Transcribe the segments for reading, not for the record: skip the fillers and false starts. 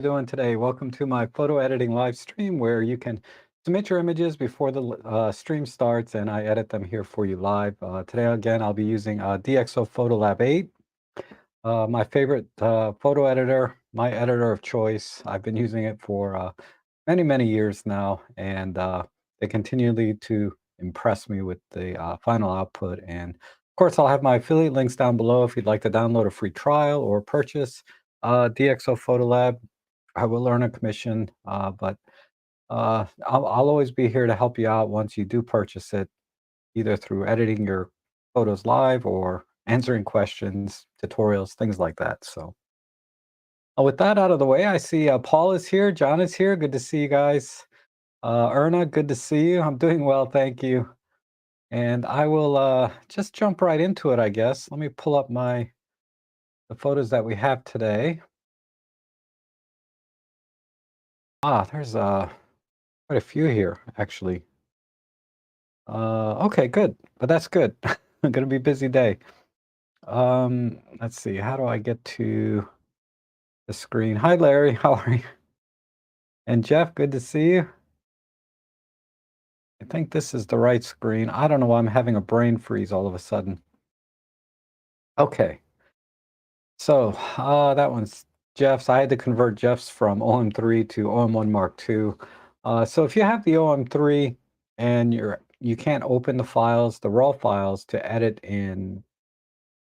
Doing today? Welcome to my photo editing live stream where you can submit your images before the stream starts and I edit them here for you live. Today, again, I'll be using DxO Photolab 8, my favorite photo editor, my editor of choice. I've been using it for many, many years now, and they continually to impress me with the final output. And of course, I'll have my affiliate links down below if you'd like to download a free trial or purchase DxO Photolab. I will earn a commission, but I'll always be here to help you out once you do purchase it, either through editing your photos live or answering questions, tutorials, things like that. So, with that out of the way, I see Paul is here, John is here. Good to see you guys. Erna, good to see you. I'm doing well, thank you. And I will just jump right into it, I guess. Let me pull up the photos that we have today. There's quite a few here, actually. Okay, good. But that's good. Gonna be a busy day. Let's see. How do I get to the screen? Hi, Larry. How are you? And Jeff, good to see you. I think this is the right screen. I don't know why I'm having a brain freeze all of a sudden. Okay. So, that one's Jeff's. I had to convert Jeff's from OM3 to OM1 Mark II. So if you have the OM3 and you can't open the files, the raw files to edit in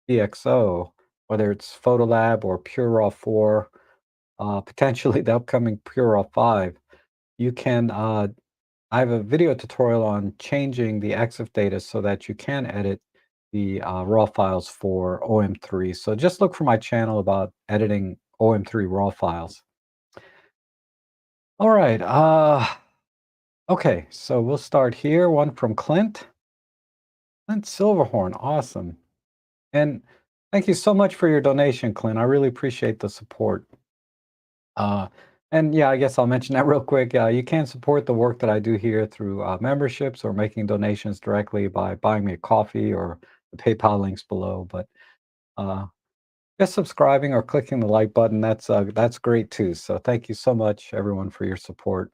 DxO, whether it's Photolab or PureRAW 4, potentially the upcoming PureRAW 5, you can, I have a video tutorial on changing the EXIF data so that you can edit the raw files for OM3. So just look for my channel about editing OM3 raw files. All right. Okay, so we'll start here. One from Clint. Clint Silverhorn. Awesome. And thank you so much for your donation, Clint. I really appreciate the support. Uh, and yeah, I guess I'll mention that real quick. You can support the work that I do here through memberships or making donations directly by buying me a coffee or the PayPal links below. But uh, just subscribing or clicking the like button, that's great too. So thank you so much, everyone, for your support.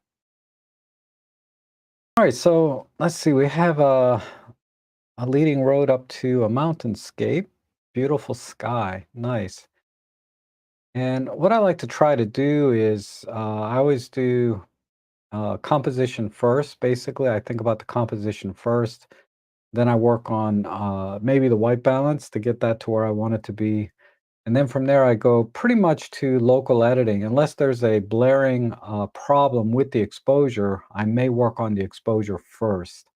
All right, so let's see. We have a leading road up to a mountainscape. Beautiful sky. Nice. And what I like to try to do is I always do composition first. Basically, I think about the composition first. Then I work on maybe the white balance to get that to where I want it to be. And then from there, I go pretty much to local editing. Unless there's a blaring problem with the exposure, I may work on the exposure first.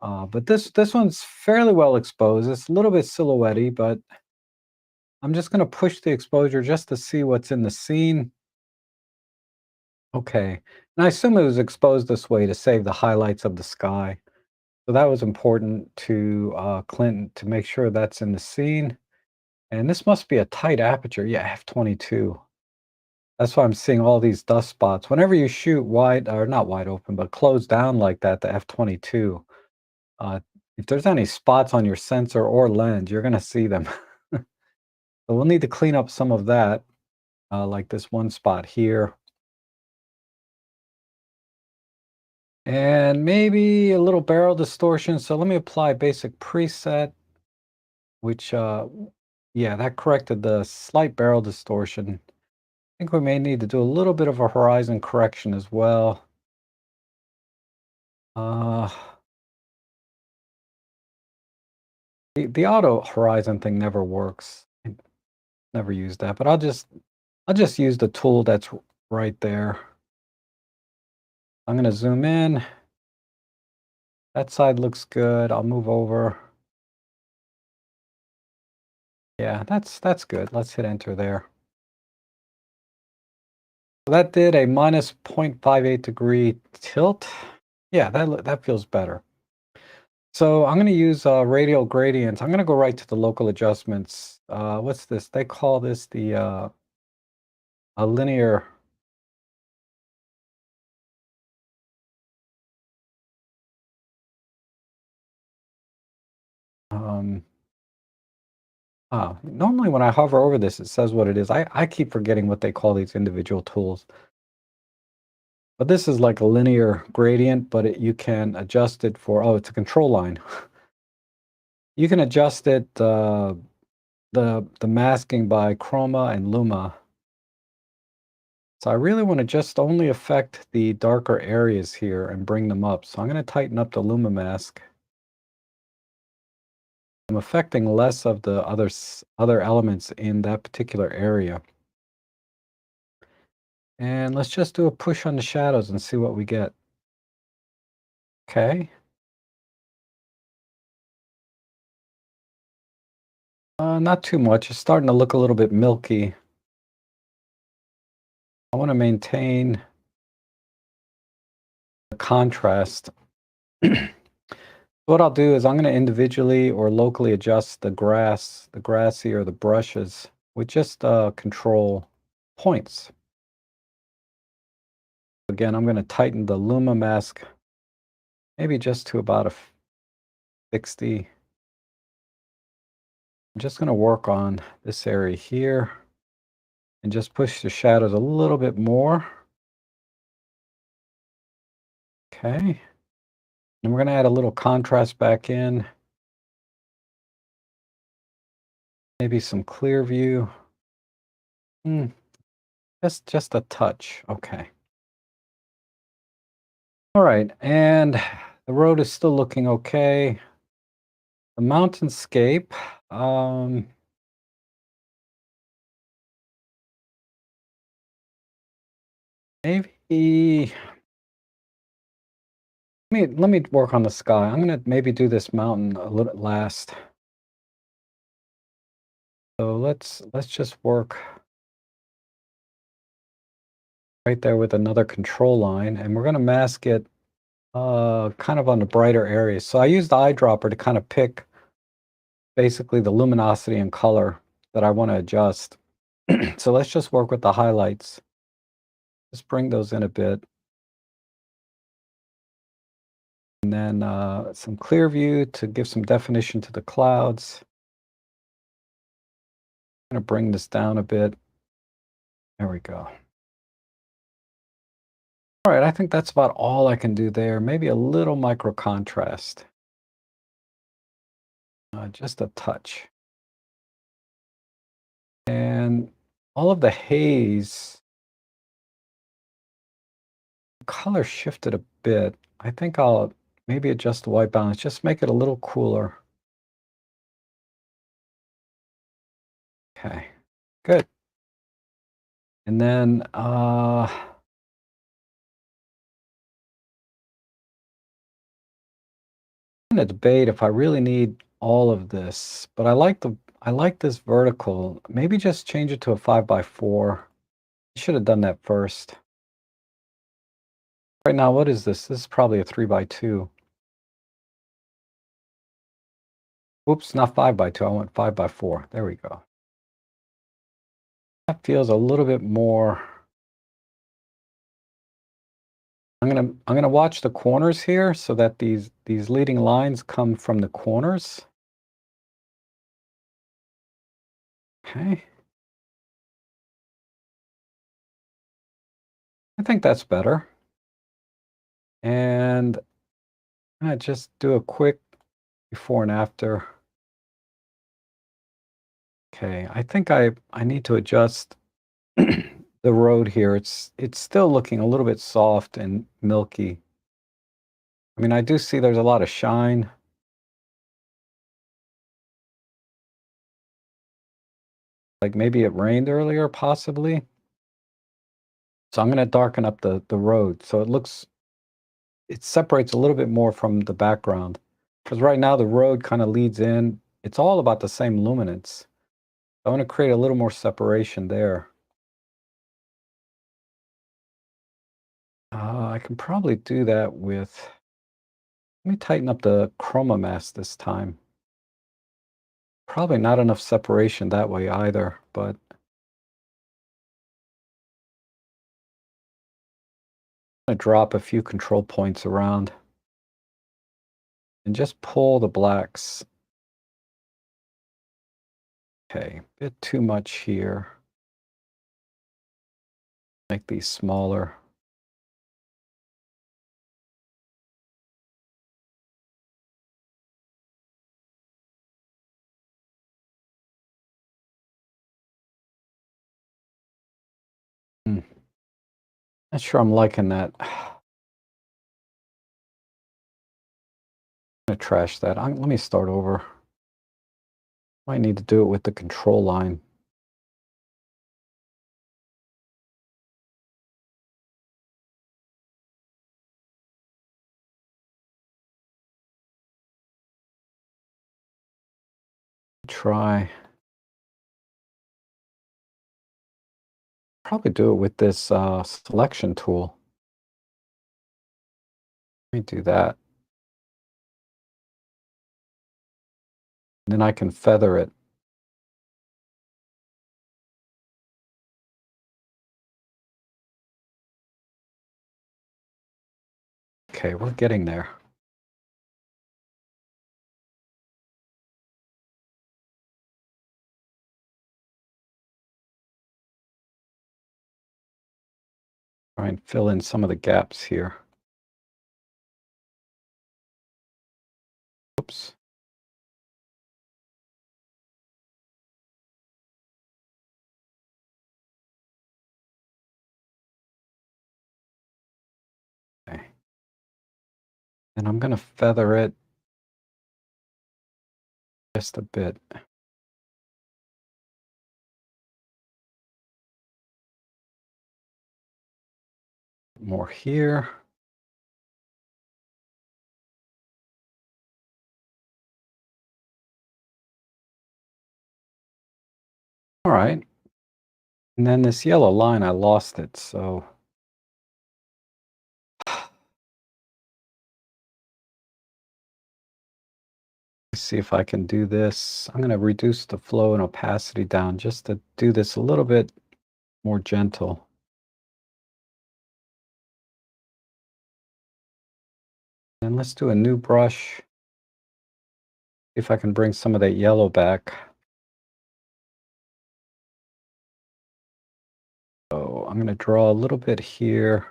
But this one's fairly well exposed. It's a little bit silhouette-y, but I'm just going to push the exposure just to see what's in the scene. Okay. And I assume it was exposed this way to save the highlights of the sky. So that was important to Clinton to make sure that's in the scene. And this must be a tight aperture. Yeah, f/22. That's why I'm seeing all these dust spots. Whenever you shoot wide, or not wide open, but closed down like that, the f/22, uh, if there's any spots on your sensor or lens, you're going to see them. So we'll need to clean up some of that, like this one spot here. And maybe a little barrel distortion. So let me apply basic preset, which, yeah, that corrected the slight barrel distortion. I think we may need to do a little bit of a horizon correction as well. Uh, the auto horizon thing never works. I never use that, but I'll just use the tool that's right there. I'm gonna zoom in. That side looks good. I'll move over. Yeah, that's good. Let's hit enter there. So that did a minus 0.58 degree tilt. Yeah, that feels better. So I'm going to use radial gradients. I'm going to go right to the local adjustments. What's this? They call this the a linear. Um, Normally when I hover over this, it says what it is. I keep forgetting what they call these individual tools. But this is like a linear gradient, but you can adjust it for, oh, it's a control line. You can adjust it, the masking by chroma and luma. So I really want to just only affect the darker areas here and bring them up. So I'm going to tighten up the luma mask. I'm affecting less of the other elements in that particular area. And let's just do a push on the shadows and see what we get. Okay. Not too much. It's starting to look a little bit milky. I want to maintain the contrast. What I'll do is I'm going to individually or locally adjust the grassy or the brushes with just control points. Again, I'm going to tighten the luma mask maybe just to about a 60. I'm just going to work on this area here and just push the shadows a little bit more. Okay. And we're going to add a little contrast back in. Maybe some clear view. Just a touch. Okay. All right. And the road is still looking okay. The mountainscape. Maybe let me work on the sky. I'm gonna maybe do this mountain a little last. So let's just work right there with another control line, and we're gonna mask it kind of on the brighter areas. So I used the eyedropper to kind of pick basically the luminosity and color that I want to adjust. So let's just work with the highlights. Just bring those in a bit. And then some clear view to give some definition to the clouds. I'm going to bring this down a bit. There we go. All right, I think that's about all I can do there. Maybe a little micro contrast. Just a touch. And all of the haze, color shifted a bit. I think I'll maybe adjust the white balance, just make it a little cooler. Okay, good. And then I'm gonna debate if I really need all of this, but I like this vertical. Maybe just change it to a 5x4. Should have done that first. Right now, what is this? This is probably a 3x2. Oops, not 5x2. I want 5x4. There we go. That feels a little bit more. I'm gonna watch the corners here so that these leading lines come from the corners. Okay. I think that's better. And I just do a quick before and after. Okay, I think I need to adjust the road here. It's still looking a little bit soft and milky. I mean, I do see there's a lot of shine. Like maybe it rained earlier, possibly. So I'm going to darken up the road so it separates a little bit more from the background. Because right now the road kind of leads in. It's all about the same luminance. I want to create a little more separation there. I can probably do that with, let me tighten up the chroma mask this time. Probably not enough separation that way either, but I'm going to drop a few control points around and just pull the blacks. Okay, a bit too much here. Make these smaller. Hmm, not sure I'm liking that. I'm gonna trash that. Let me start over. Might need to do it with the control line. Try. Probably do it with this selection tool. Let me do that. Then I can feather it. Okay, we're getting there. Try and fill in some of the gaps here. Oops. Okay. And I'm going to feather it just a bit. More here. All right. And then this yellow line, I lost it, so let's see if I can do this. I'm going to reduce the flow and opacity down just to do this a little bit more gentle. And let's do a new brush. If I can bring some of that yellow back. So I'm going to draw a little bit here,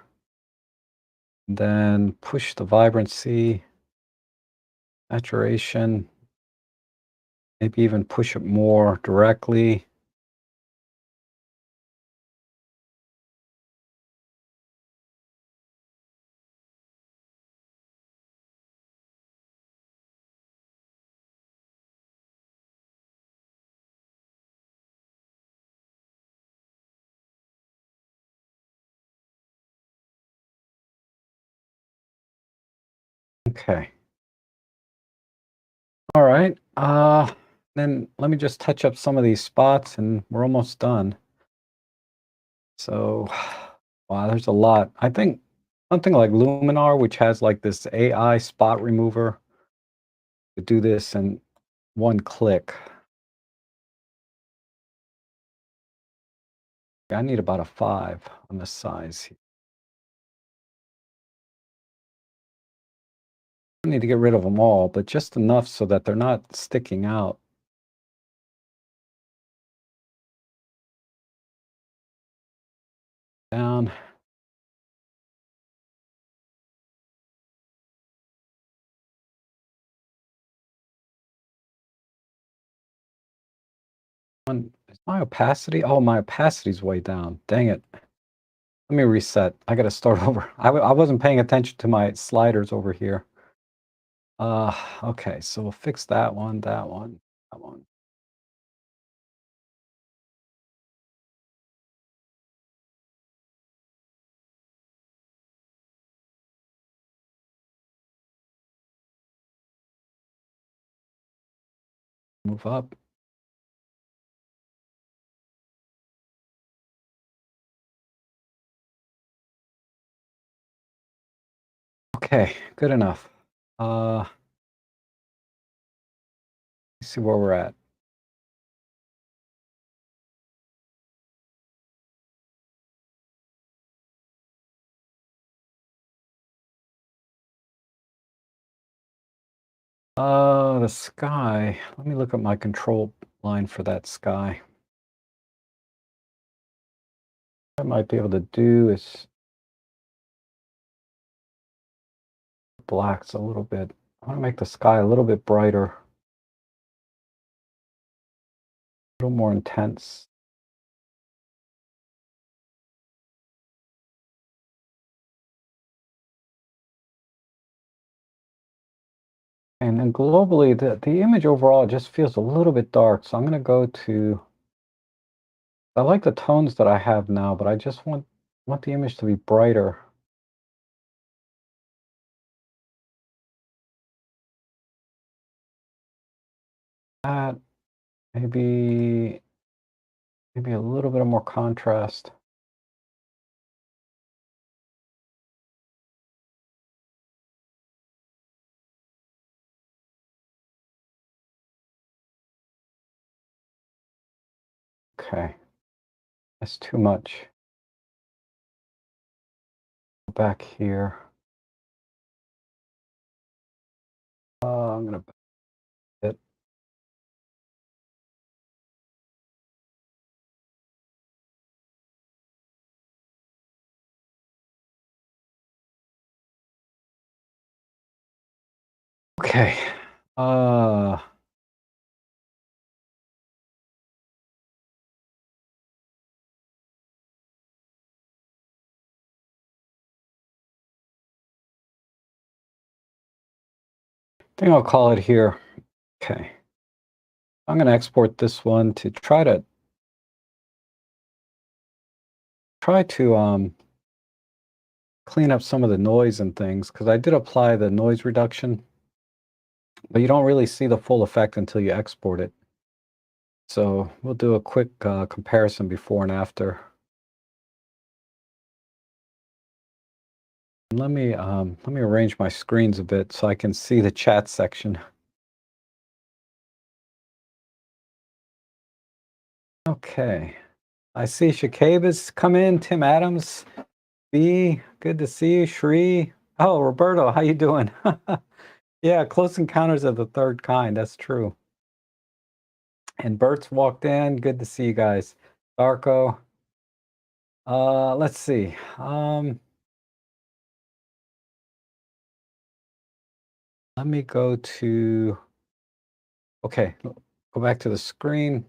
then push the vibrancy, saturation, maybe even push it more directly. Okay. All right. Then let me just touch up some of these spots and we're almost done. So, wow, there's a lot. I think something like Luminar, which has like this AI spot remover, to do this in one click. I need about a 5 on the size. I need to get rid of them all, but just enough so that they're not sticking out. Down. Is my opacity? Oh, my opacity's way down. Dang it. Let me reset. I gotta start over. I wasn't paying attention to my sliders over here. Okay, so we'll fix that one, that one, that one. Move up. Okay, good enough. Let's see where we're at. The sky. Let me look at my control line for that sky. What I might be able to do is blacks a little bit. I want to make the sky a little bit brighter, a little more intense. And then globally, the image overall just feels a little bit dark. So I'm going to go to, I like the tones that I have now, but I just want the image to be brighter. That maybe a little bit of more contrast. Okay, that's too much. Back here. I'm gonna it. Okay. I think I'll call it here. Okay. I'm going to export this one to try to clean up some of the noise and things, because I did apply the noise reduction, but you don't really see the full effect until you export it. So we'll do a quick comparison before and after. Let me arrange my screens a bit so I can see the chat section. Okay. I see Shakab has come in, Tim Adams, B, good to see you, Shri. Oh, Roberto, how you doing? Yeah, Close Encounters of the Third Kind, that's true. And Bert's walked in, good to see you guys. Darko. Let's see. Let me go to, okay, go back to the screen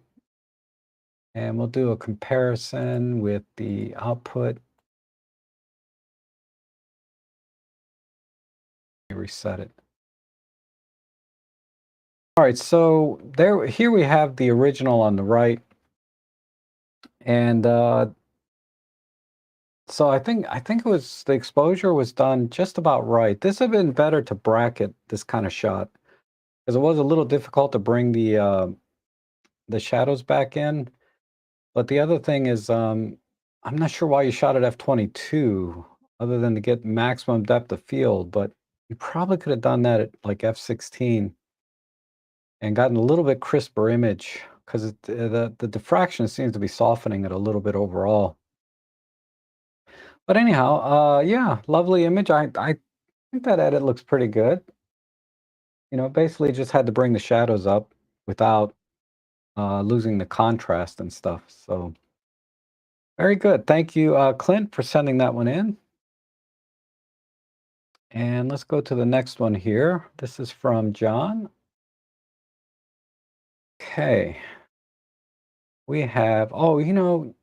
and we'll do a comparison with the output. Let me reset it. All right, so here we have the original on the right. And so I think it was, the exposure was done just about right. This would have been better to bracket this kind of shot, because it was a little difficult to bring the shadows back in. But the other thing is, I'm not sure why you shot at f22, other than to get maximum depth of field. But you probably could have done that at like f16 and gotten a little bit crisper image, because the diffraction seems to be softening it a little bit overall. But anyhow, yeah, lovely image. I think that edit looks pretty good. You know, basically just had to bring the shadows up without losing the contrast and stuff. So very good. Thank you, Clint, for sending that one in. And let's go to the next one here. This is from John. Okay. We have, oh, you know,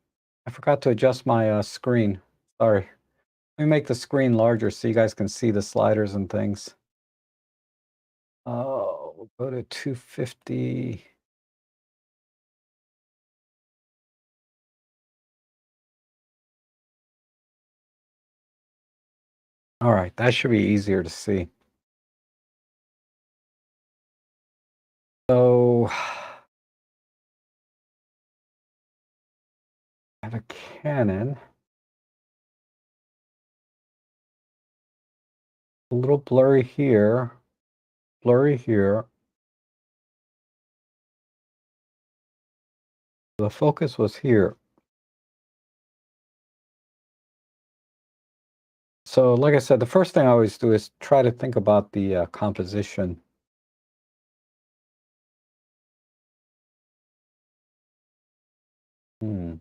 I forgot to adjust my screen. Sorry. Let me make the screen larger so you guys can see the sliders and things. Oh, we'll go to 250. All right, that should be easier to see. So I have a Canon. A little blurry here, blurry here. The focus was here. So like I said, the first thing I always do is try to think about the composition. Hmm.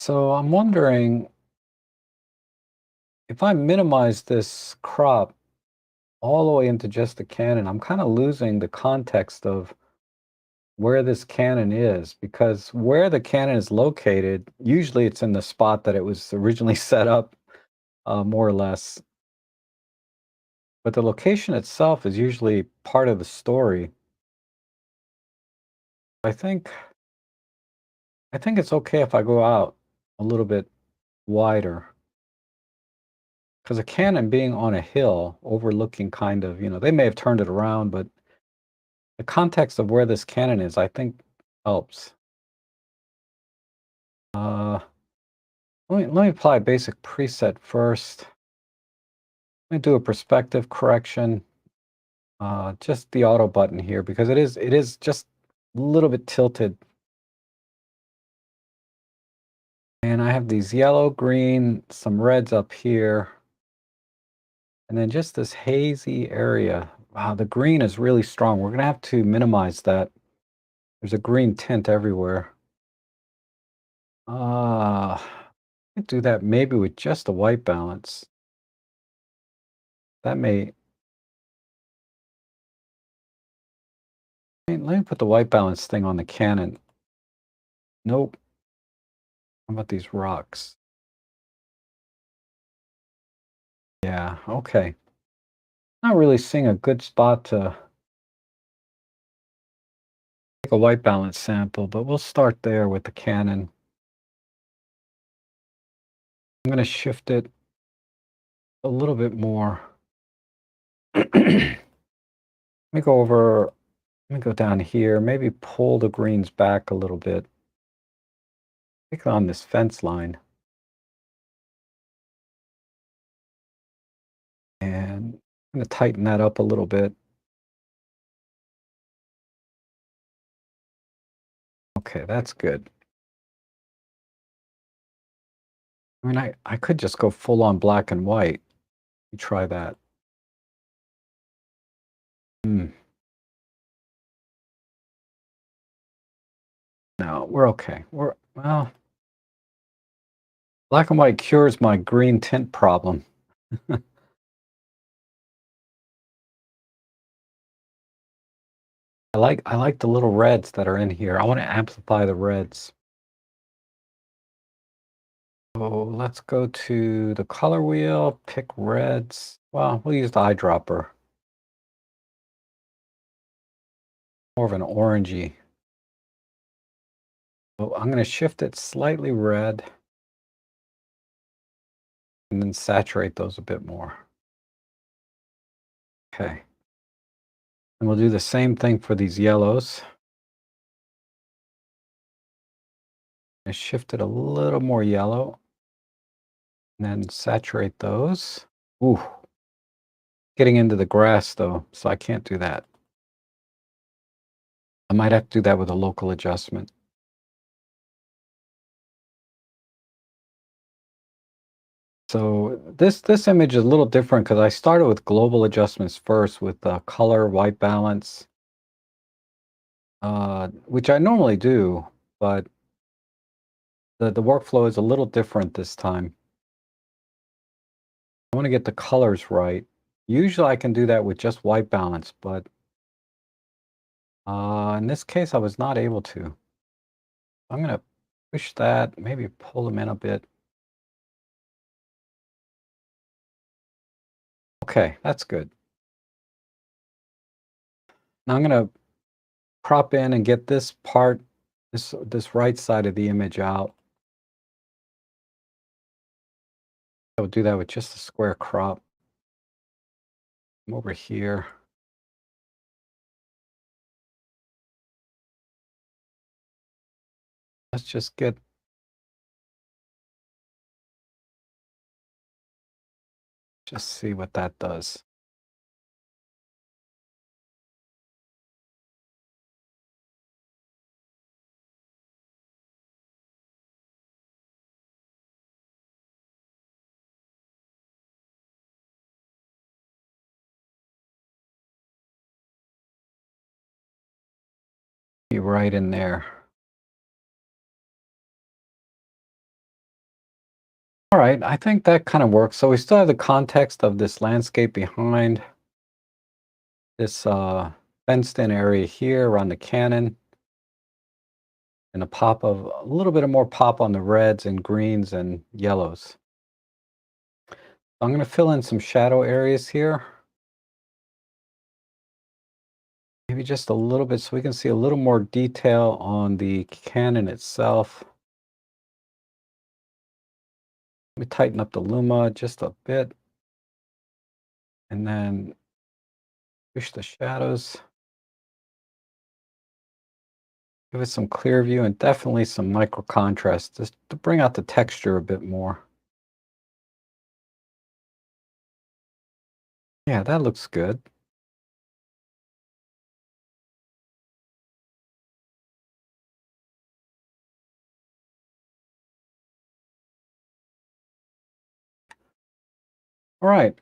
So I'm wondering if I minimize this crop all the way into just the cannon, I'm kind of losing the context of where this cannon is because where the cannon is located, usually it's in the spot that it was originally set up, more or less. But the location itself is usually part of the story. I think I think it's okay if I go out a little bit wider because a cannon being on a hill overlooking kind of, they may have turned it around, but the context of where this cannon is, I think helps. Uh, let me apply a basic preset first. Let me do a perspective correction. Just the auto button here because it is just a little bit tilted. And I have these yellow, green, some reds up here, and then just this hazy area. Wow, the green is really strong. We're gonna have to minimize that. There's a green tint everywhere. I could do that maybe with just the white balance. That may, let me put the white balance thing on the cannon. Nope. How about these rocks? Yeah, okay. Not really seeing a good spot to take a white balance sample, but we'll start there with the cannon. I'm going to shift it a little bit more. Let me go over, let me go down here, maybe pull the greens back a little bit. Pick on this fence line. And I'm going to tighten that up a little bit. Okay, that's good. I mean, I could just go full on black and white. Try that. Hmm. No, we're okay. Well, black and white cures my green tint problem. I like the little reds that are in here. I want to amplify the reds. So let's go to the color wheel, pick reds. Well, we'll use the eyedropper. More of an orangey. So I'm going to shift it slightly red and then saturate those a bit more. Okay. And we'll do the same thing for these yellows. I shift it a little more yellow and then saturate those. Ooh, getting into the grass though, so I can't do that. I might have to do that with a local adjustment. So this image is a little different because I started with global adjustments first with color, white balance, which I normally do, but the workflow is a little different this time. I want to get the colors right. Usually I can do that with just white balance, but in this case I was not able to. I'm going to push that, maybe pull them in a bit. Okay, that's good. Now I'm going to crop in and get this part, this right side of the image out. I would do that with just a square crop. Come over here. Let's just see what that does. Be right in there. All right, I think that kind of works. So we still have the context of this landscape behind this fenced in area here around the cannon, and a little bit of more pop on the reds and greens and yellows. I'm going to fill in some shadow areas here. Maybe just a little bit so we can see a little more detail on the cannon itself. Let me tighten up the luma just a bit. And then push the shadows. Give it some clear view and definitely some micro contrast just to bring out the texture a bit more. Yeah, that looks good. All right.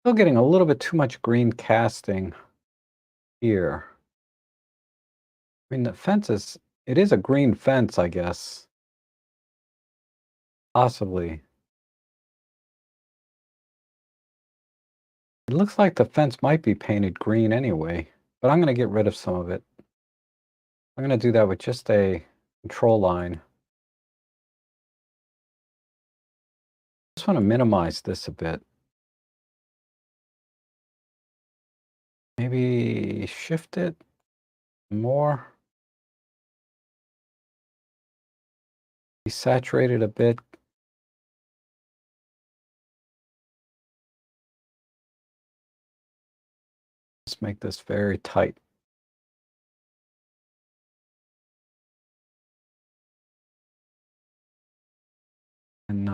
Still getting a little bit too much green casting here. I mean, it is a green fence, I guess. Possibly. It looks like the fence might be painted green anyway, but I'm going to get rid of some of it. I'm going to do that with just a control line. Just want to minimize this a bit. Maybe shift it more. Desaturate it a bit. Let's make this very tight. And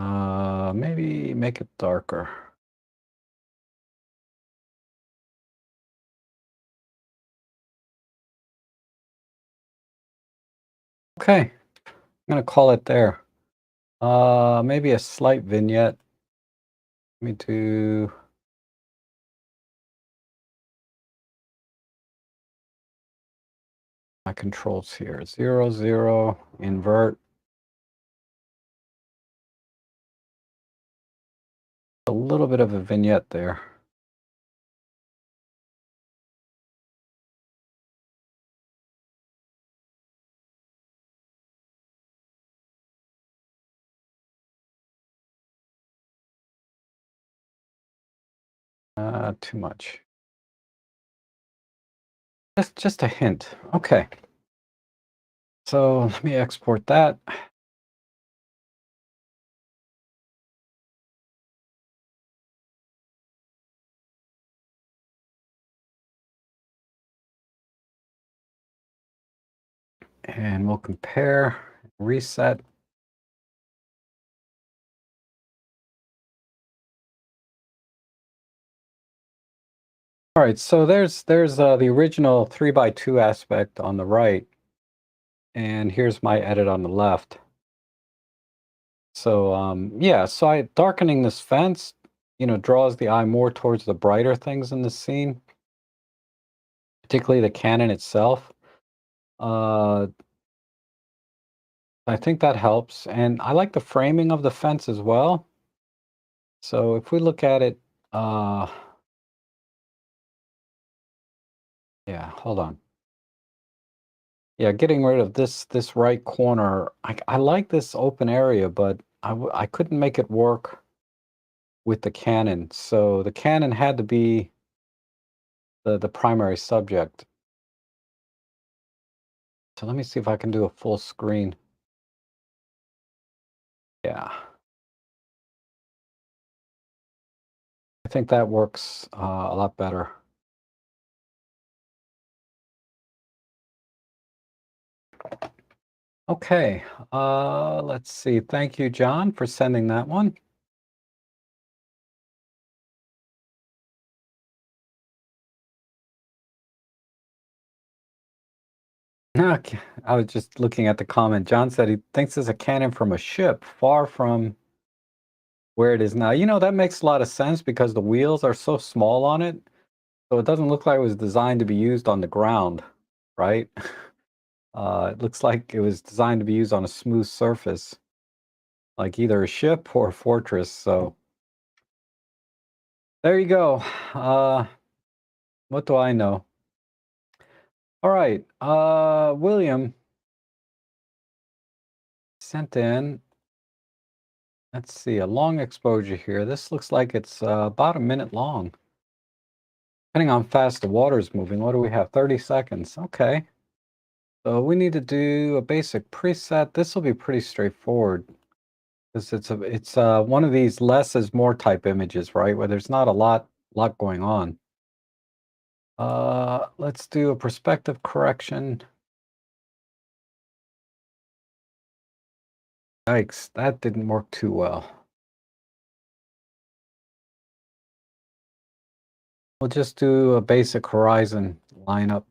maybe make it darker. Okay, I'm gonna call it there. Maybe a slight vignette. Let me do my controls here. 0, 0, invert. A little bit of a vignette there. Too much. Just a hint. Okay. So let me export that. And we'll compare, reset. All right, so there's the original 3x2 aspect on the right, and here's my edit on the left. So yeah, so darkening this fence, draws the eye more towards the brighter things in the scene, particularly the cannon itself. Uh, I think that helps, and I like the framing of the fence as well. So if we look at it, yeah, hold on. Yeah, getting rid of this right corner. I like this open area, but I couldn't make it work with the cannon. So the cannon had to be the primary subject. So let me see if I can do a full screen. Yeah. I think that works a lot better. Okay, let's see. Thank you, John, for sending that one. Okay, I was just looking at the comment. John said he thinks it's a cannon from a ship far from where it is now. That makes a lot of sense because the wheels are so small on it. So it doesn't look like it was designed to be used on the ground, right? It looks like it was designed to be used on a smooth surface, like either a ship or a fortress. So there you go. Uh, what do I know? All right. William sent in, let's see, a long exposure here. This looks like it's about a minute long. Depending on how fast the water is moving, what do we have? 30 seconds. Okay. So we need to do a basic preset. This will be pretty straightforward because it's one of these less is more type images, right? Where there's not a lot going on. Let's do a perspective correction. Yikes, that didn't work too well. We'll just do a basic horizon lineup.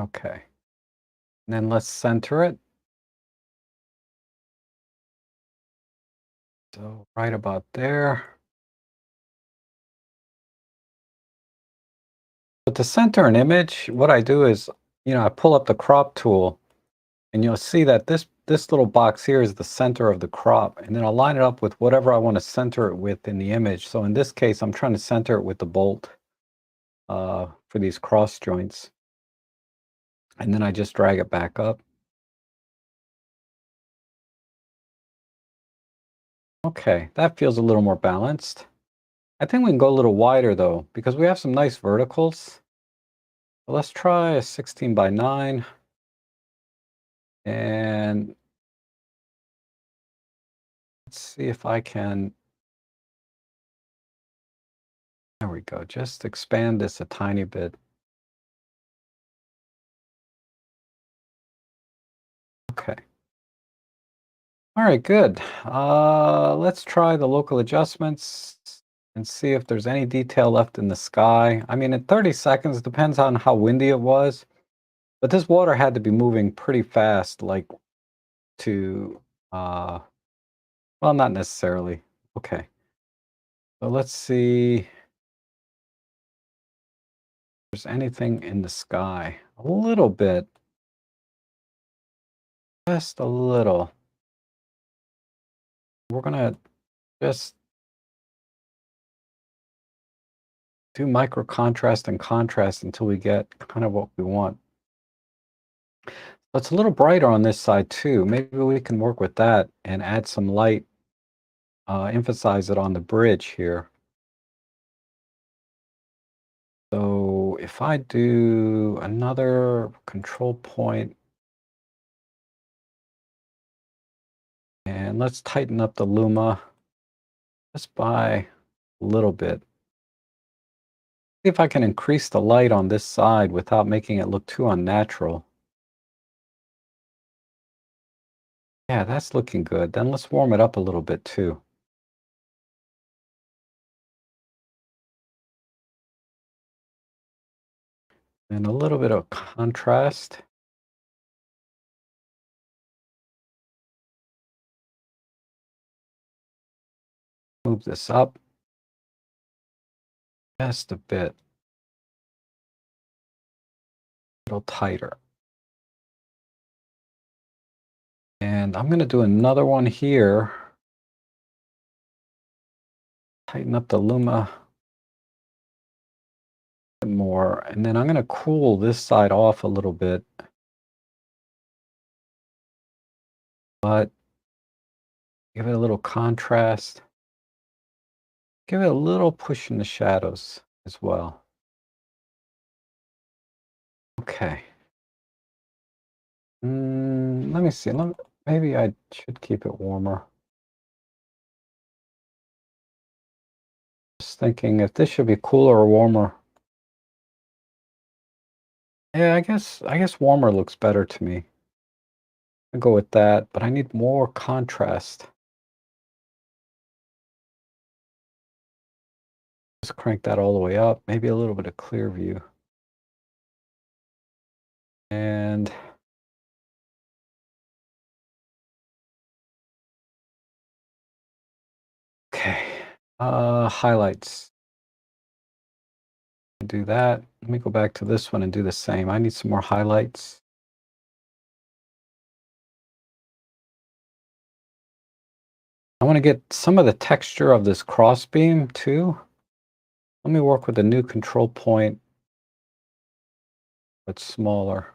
Okay. And then let's center it. So right about there. But to center an image, what I do is, I pull up the crop tool and you'll see that this little box here is the center of the crop. And then I'll line it up with whatever I want to center it with in the image. So in this case, I'm trying to center it with the bolt for these cross joints. And then I just drag it back up. Okay, that feels a little more balanced. I think we can go a little wider though, because we have some nice verticals. So let's try a 16 by 9. And let's see if I can, there we go, just expand this a tiny bit. Okay. All right, good. Let's try the local adjustments and see if there's any detail left in the sky. I mean, in 30 seconds, depends on how windy it was, but this water had to be moving pretty fast, like to, well, not necessarily. Okay. So let's see if there's anything in the sky. A little bit, just a little. We're gonna just do micro contrast and contrast until we get kind of what we want. It's a little brighter on this side too. Maybe we can work with that and add some light, emphasize it on the bridge here. So if I do another control point, and let's tighten up the luma just by a little bit. See if I can increase the light on this side without making it look too unnatural. Yeah, that's looking good. Then let's warm it up a little bit too. And a little bit of contrast. Move this up just a bit, a little tighter. And I'm going to do another one here. Tighten up the luma a bit more. And then I'm going to cool this side off a little bit. But give it a little contrast. Give it a little push in the shadows as well. Okay. Let me see. Maybe I should keep it warmer. Just thinking if this should be cooler or warmer. Yeah, I guess warmer looks better to me. I'll go with that, but I need more contrast. Just crank that all the way up. Maybe a little bit of clear view. And okay. Highlights. Do that. Let me go back to this one and do the same. I need some more highlights. I want to get some of the texture of this crossbeam too. Let me work with a new control point, but smaller.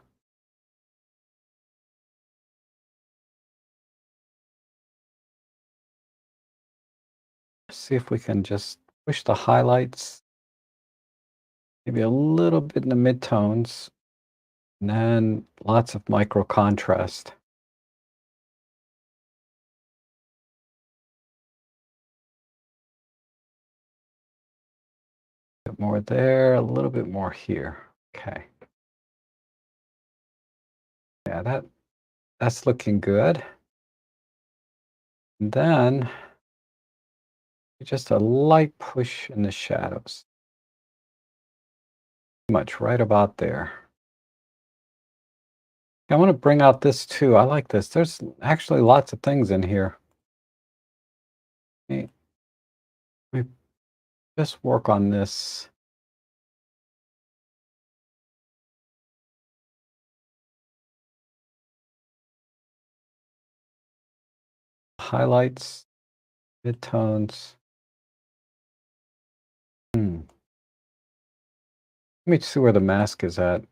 See if we can just push the highlights, maybe a little bit in the midtones, and then lots of micro contrast. A bit more there, a little bit more here. Okay. Yeah, that's looking good. And then just a light push in the shadows. Much right about there. I want to bring out this too. I like this. There's actually lots of things in here. Let me just work on this. Highlights, midtones. Let me see where the mask is at.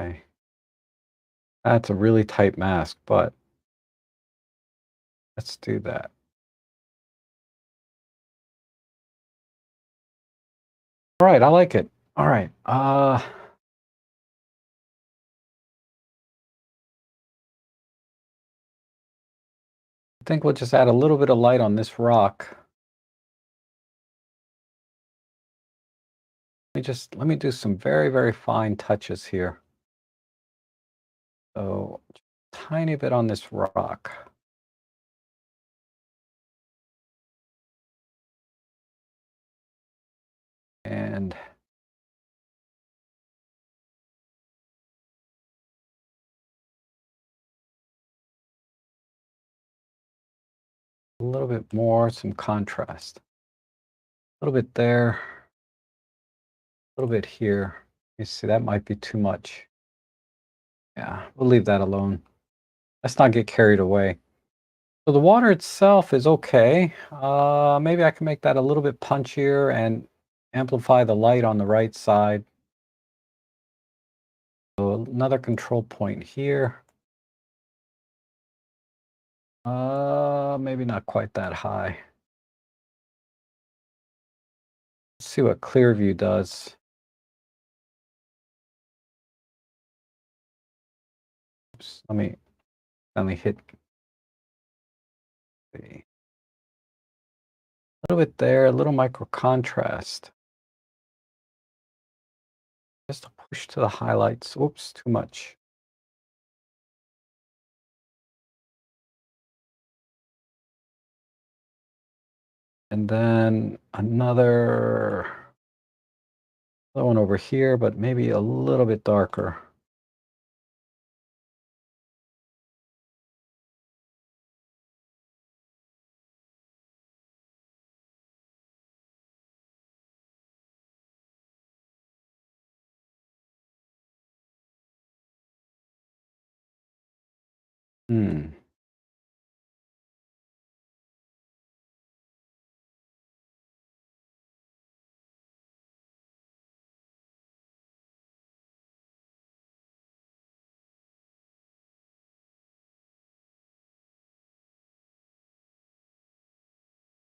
Okay. That's a really tight mask, but let's do that. All right, I like it. All right. I think we'll just add a little bit of light on this rock. Let me do some very, very fine touches here. So tiny bit on this rock. And a little bit more, some contrast. A little bit there, a little bit here. You see, that might be too much. Yeah, we'll leave that alone. Let's not get carried away. So the water itself is okay. Maybe I can make that a little bit punchier and amplify the light on the right side. So another control point here. Maybe not quite that high. Let's see what clear view does. Oops, let me hit a little bit there, a little micro contrast. Just a push to the highlights. Oops, too much. And then another one over here, but maybe a little bit darker. Hmm.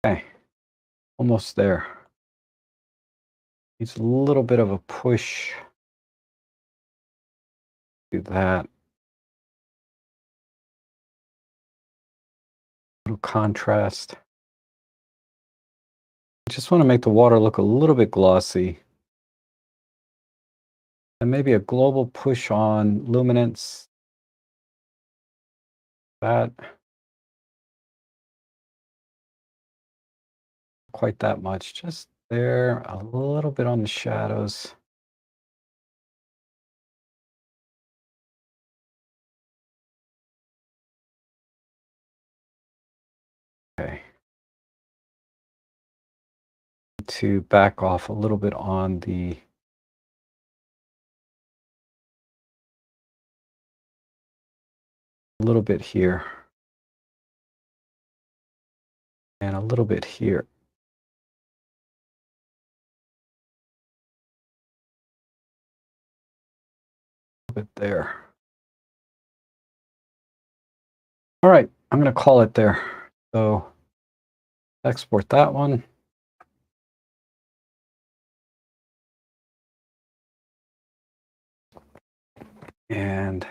Okay, almost there. Needs a little bit of a push. Do that. Little contrast. I just want to make the water look a little bit glossy. And maybe a global push on luminance. That. Quite that much. Just there, a little bit on the shadows. Okay. To back off a little bit on the a little bit here and a little bit here. A little bit there. All right, I'm going to call it there. So export that one. And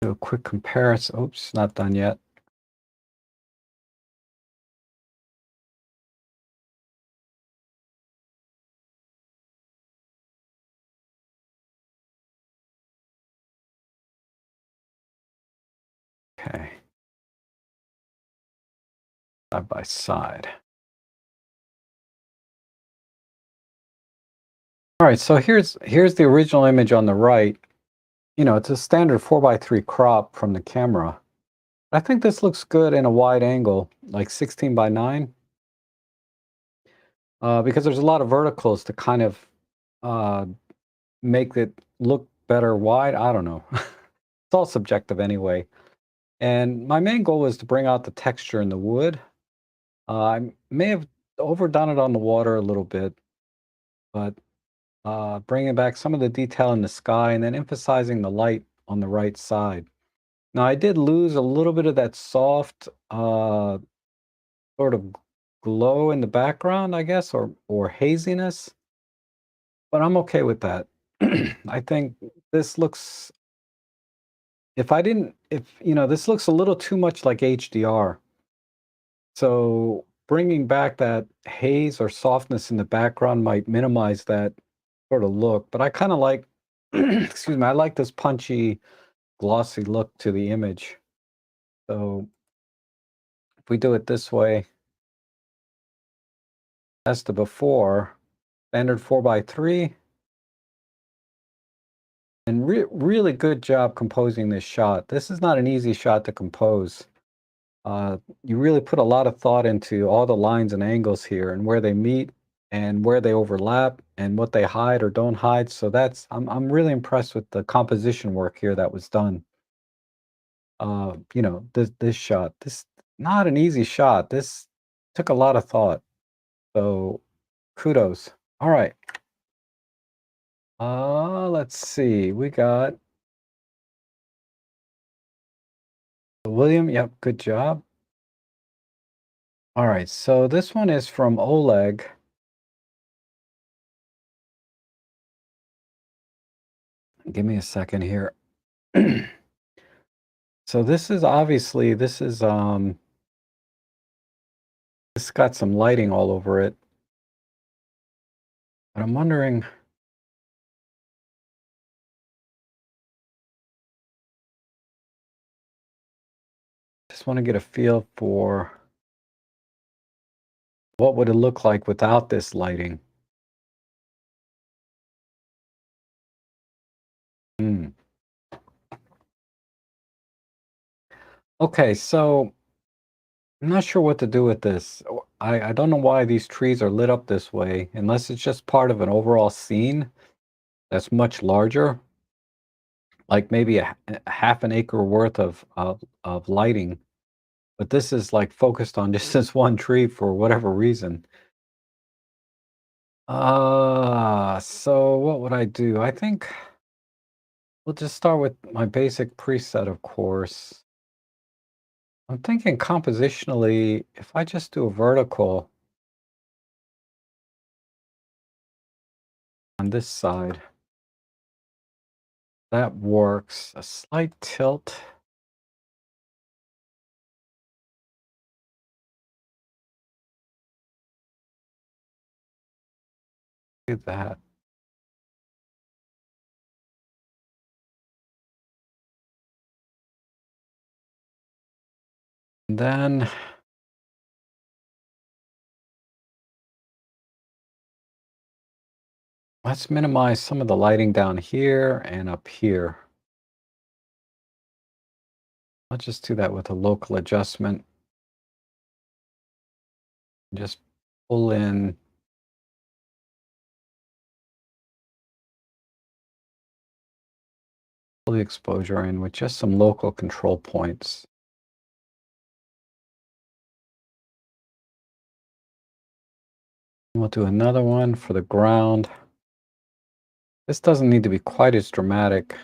do a quick comparison. Oops, not done yet. Okay. Side by side. All right, so here's the original image on the right. You know, it's a standard 4:3 crop from the camera. I think this looks good in a wide angle, like 16:9, because there's a lot of verticals to kind of uh, make it look better wide. I don't know. It's all subjective anyway. And my main goal was to bring out the texture in the wood. I may have overdone it on the water a little bit, but bringing back some of the detail in the sky and then emphasizing the light on the right side. Now, I did lose a little bit of that soft sort of glow in the background, I guess, or haziness, but I'm okay with that. I think this looks, if you know, this looks a little too much like HDR. So bringing back that haze or softness in the background might minimize that sort of look, but I kind of like, excuse me, I like this punchy, glossy look to the image. So if we do it this way, that's the before, standard 4:3, and really good job composing this shot. This is not an easy shot to compose. You really put a lot of thought into all the lines and angles here and where they meet and where they overlap and what they hide or don't hide. So that's I'm really impressed with the composition work here that was done. You know, this shot, this not an easy shot. This took a lot of thought. So kudos. All right. Let's see. We got William. Yep, good job. All right. So this one is from Oleg. Give me a second here. So this is obviously this got some lighting all over it. But I'm wondering, just want to get a feel for what would it look like without this lighting. Hmm. Okay, so I'm not sure what to do with this. I don't know why these trees are lit up this way, unless it's just part of an overall scene that's much larger, like maybe a half an acre worth of lighting. But this is like focused on just this one tree for whatever reason. So what would I do? I think we'll just start with my basic preset, of course. I'm thinking compositionally, if I just do a vertical on this side, that works. A slight tilt. Do that. And then let's minimize some of the lighting down here and up here. I'll just do that with a local adjustment. Just pull in. Pull the exposure in with just some local control points. We'll do another one for the ground. This doesn't need to be quite as dramatic.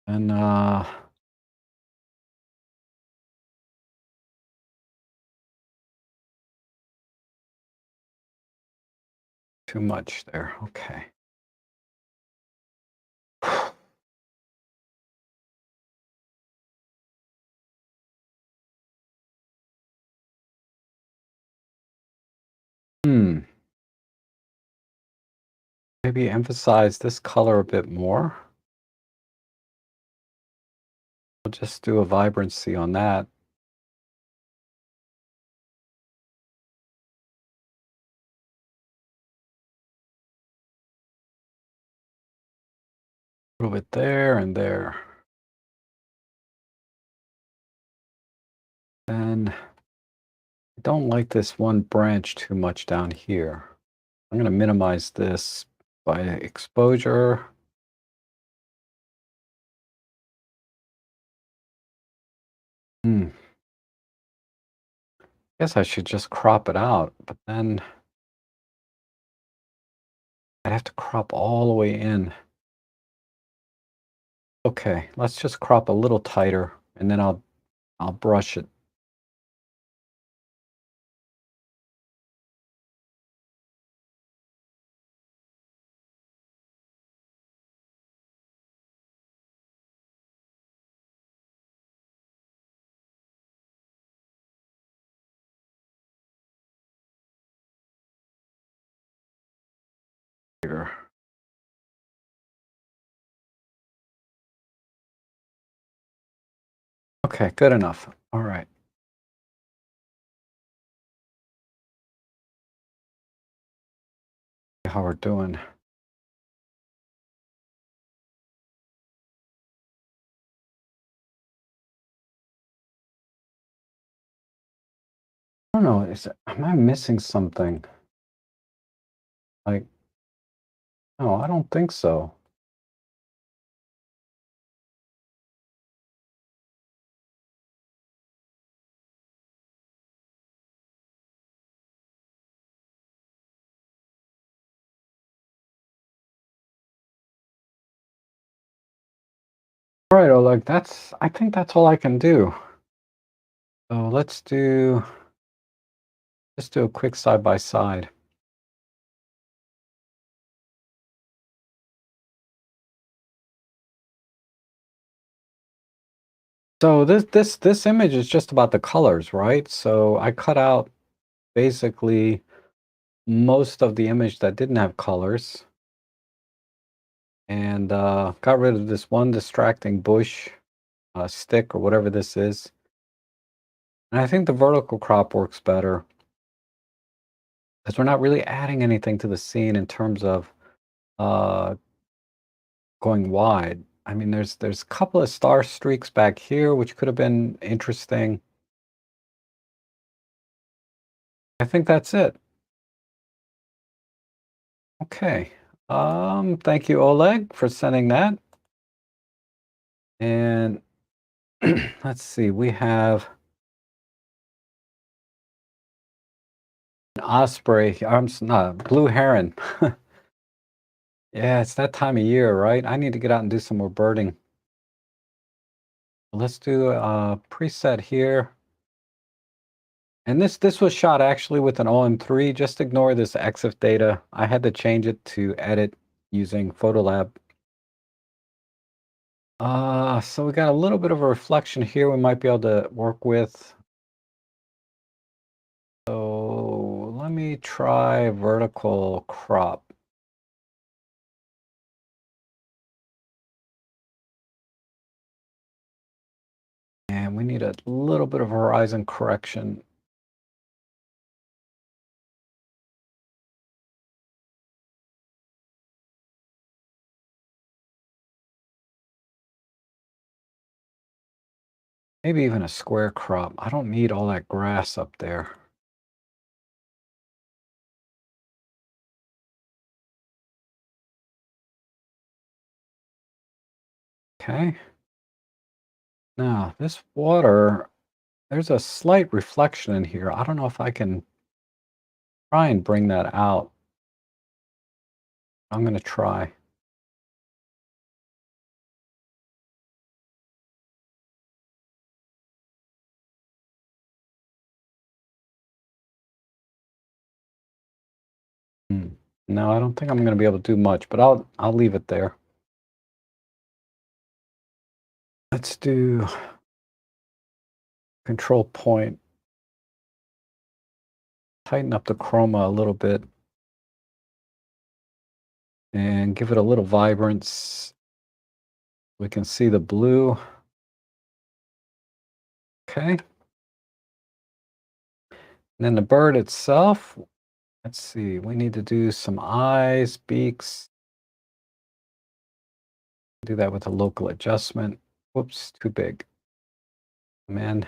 And too much there. Okay. Maybe emphasize this color a bit more. We'll just do a vibrancy on that. A little bit there and there. And I don't like this one branch too much down here. I'm going to minimize this by exposure. Guess I should just crop it out, but then I'd have to crop all the way in. Okay, let's just crop a little tighter, and then I'll brush it. Here. Okay, good enough. All right. How we're doing. I don't know. Am I missing something? Like, no, I don't think so. All right, Oleg, I think that's all I can do. So let's just do a quick side by side. So this image is just about the colors, right? So I cut out basically most of the image that didn't have colors and got rid of this one distracting bush, stick or whatever this is. And I think the vertical crop works better because we're not really adding anything to the scene in terms of uh, going wide. I mean, there's a couple of star streaks back here, which could have been interesting. I think that's it. Okay. Thank you, Oleg, for sending that. And let's see, we have an osprey. Not blue heron. Yeah, it's that time of year, right? I need to get out and do some more birding. Let's do a preset here. And this was shot actually with an OM3. Just ignore this EXIF data. I had to change it to edit using Photolab. So we got a little bit of a reflection here we might be able to work with. So let me try vertical crop. And And we need a little bit of horizon correction. Maybe even a square crop. I don't need all that grass up there. Okay. Now, this water, there's a slight reflection in here. I don't know if I can try and bring that out. I'm going to try. Hmm. No, I don't think I'm going to be able to do much, but I'll leave it there. Let's do control point. Tighten up the chroma a little bit and give it a little vibrance. We can see the blue. Okay. And then the bird itself, let's see, we need to do some eyes, beaks. Do that with a local adjustment. Whoops, too big. Man.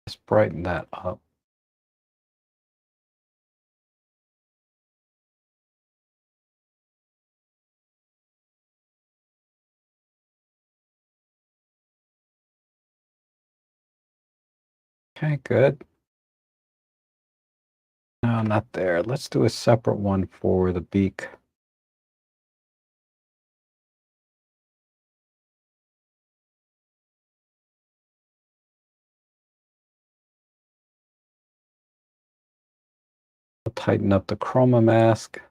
Let's brighten that up. Okay, good. No, not there. Let's do a separate one for the beak. We'll tighten up the chroma mask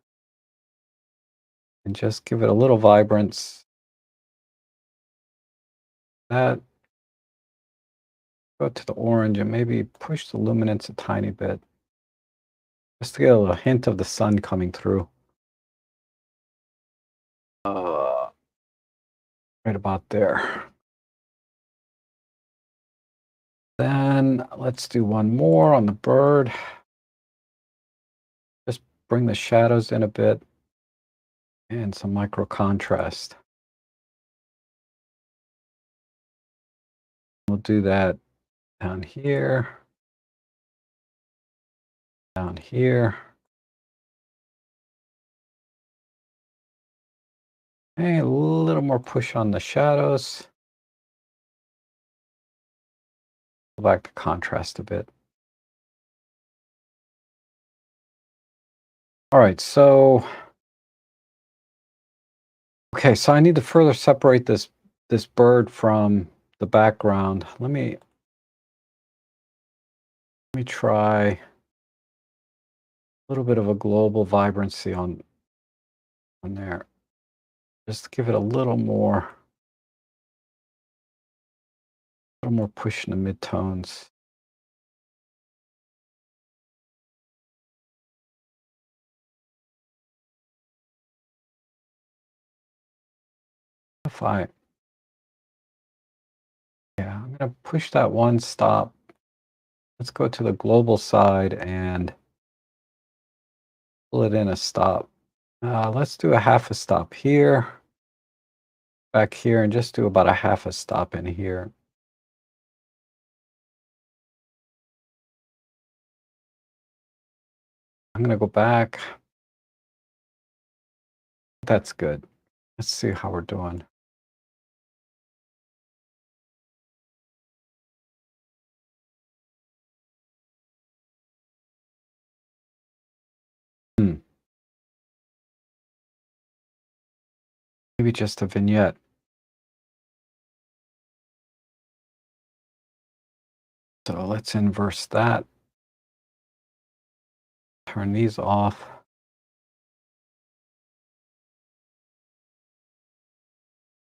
and just give it a little vibrance. That, go to the orange and maybe push the luminance a tiny bit. Just to get a hint of the sun coming through. Right about there. Then let's do one more on the bird. Just bring the shadows in a bit and some micro contrast. We'll do that down here, down here. Okay, a little more push on the shadows. Go back to contrast a bit. All right, so okay, so I need to further separate this bird from the background. Let me try a little bit of a global vibrancy on there. Just give it a little more push in the midtones. If I, yeah, I'm gonna push that one stop. Let's go to the global side and pull it in a stop. Let's do a half a stop here, back here, and just do about a half a stop in here. I'm gonna go back. That's good. Let's see how we're doing. Hmm. Maybe just a vignette. So let's inverse that. Turn these off.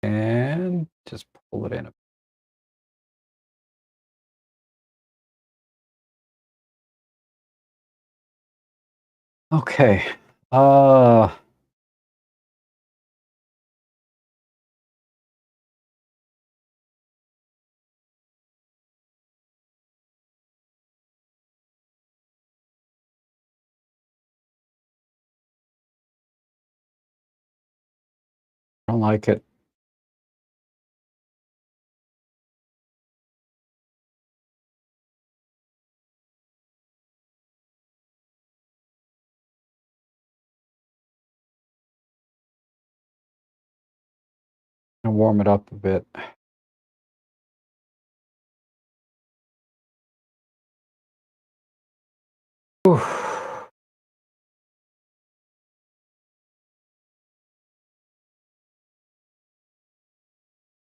And just pull it in. Okay. I don't like it. I'll warm it up a bit. Whew.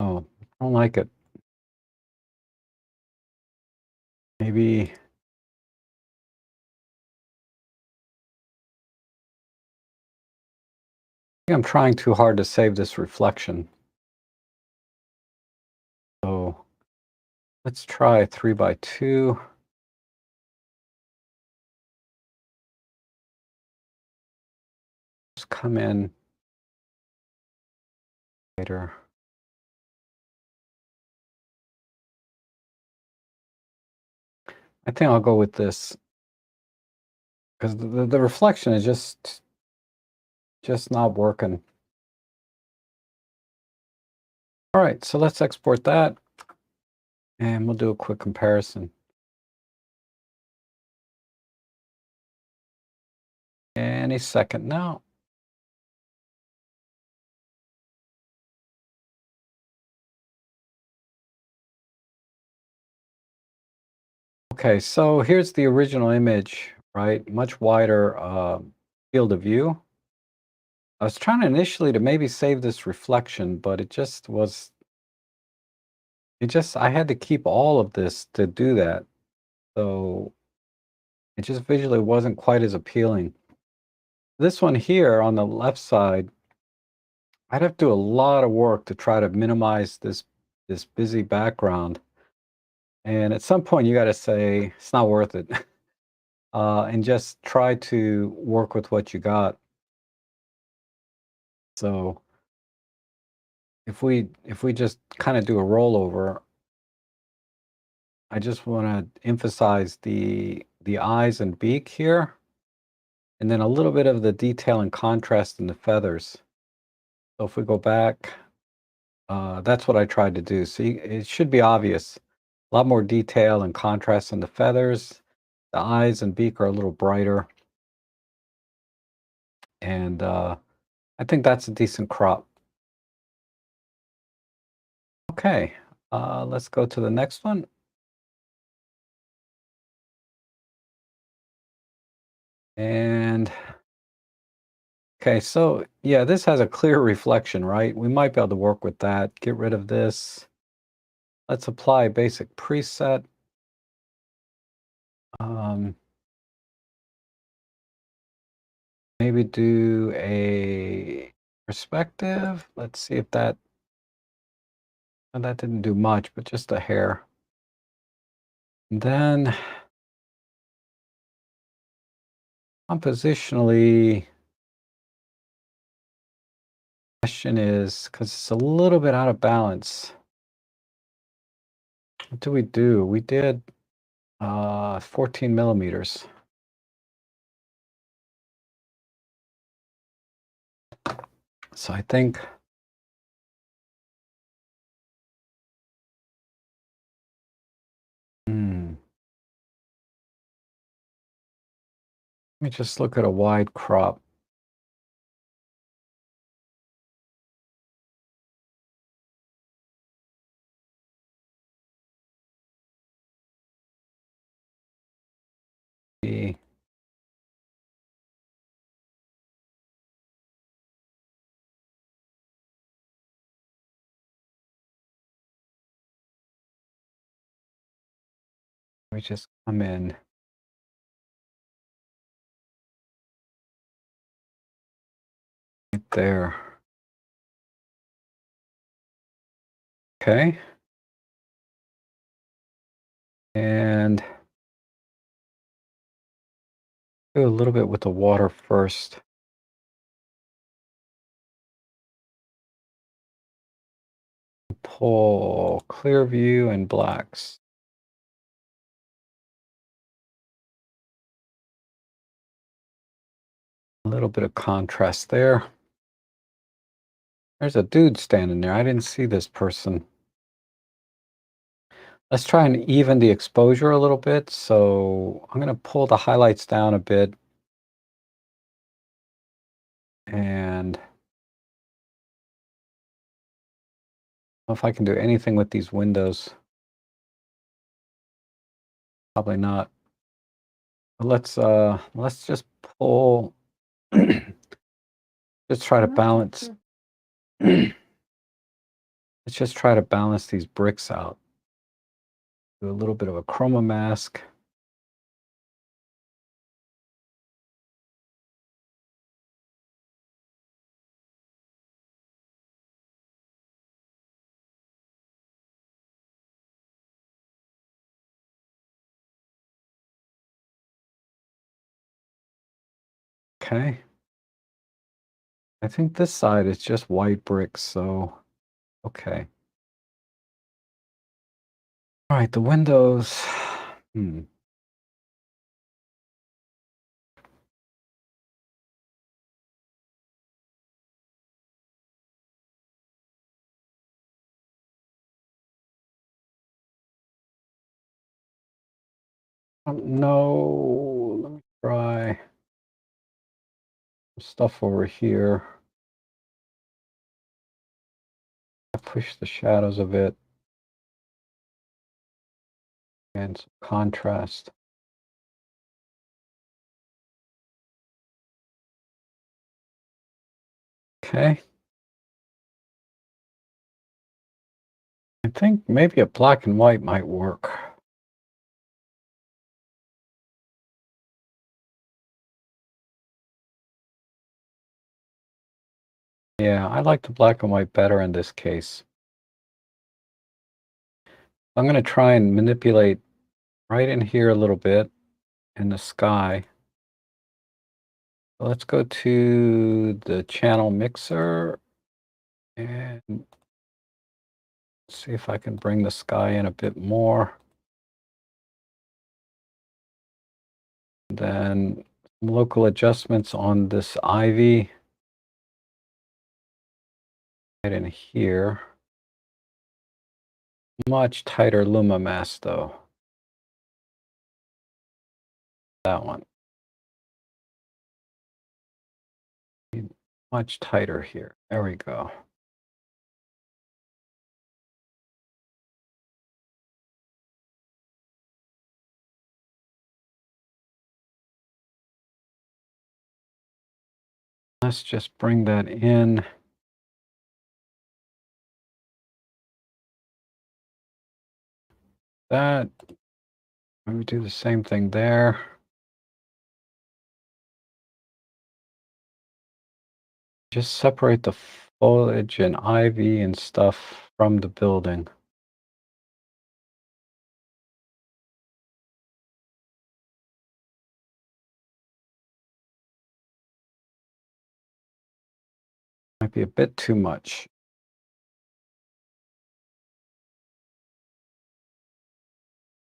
Oh, I don't like it. Maybe I'm trying too hard to save this reflection. So let's try 3x2. Just come in later. I think I'll go with this because the reflection is just not working. All right, so let's export that and we'll do a quick comparison. Any second now. Okay, so here's the original image, right? Much wider field of view. I was trying initially to maybe save this reflection, but I had to keep all of this to do that. So it just visually wasn't quite as appealing. This one here on the left side, I'd have to do a lot of work to try to minimize this busy background. And at some point you got to say it's not worth it. And just try to work with what you got. So if we just kind of do a rollover, I just want to emphasize the eyes and beak here, and then a little bit of the detail and contrast in the feathers. So if we go back, that's what I tried to do. So it should be obvious. A lot more detail and contrast in the feathers. The eyes and beak are a little brighter. And I think that's a decent crop. Okay, let's go to the next one. And okay, so yeah, this has a clear reflection, right? We might be able to work with that. Get rid of this. Let's apply a basic preset. Um, maybe do a perspective. Let's see if that didn't do much, but just a hair. And then compositionally, question is, because it's a little bit out of balance. What do we do? We did 14 millimeters. So I think let me just look at a wide crop. Let me just come in. Right there. Okay. And do a little bit with the water first. Pull clear view and blacks. A little bit of contrast there. There's a dude standing there. I didn't see this person. Let's try and even the exposure a little bit. So I'm going to pull the highlights down a bit. And I don't know if I can do anything with these windows. Probably not. But let's just pull. Just try to balance. Let's just try to balance these bricks out. Do a little bit of a chroma mask. Okay. I think this side is just white bricks, so okay. All right, the windows. No, let me try some stuff over here. I push the shadows a bit and some contrast. Okay. I think maybe a black and white might work. Yeah, I like the black and white better in this case. I'm going to try and manipulate right in here a little bit in the sky. So let's go to the channel mixer and see if I can bring the sky in a bit more. Then some local adjustments on this ivy right in here. Much tighter luma mask though. That one. Much tighter here. There we go. Let's just bring that in. That. Maybe do the same thing there. Just separate the foliage and ivy and stuff from the building. Might be a bit too much.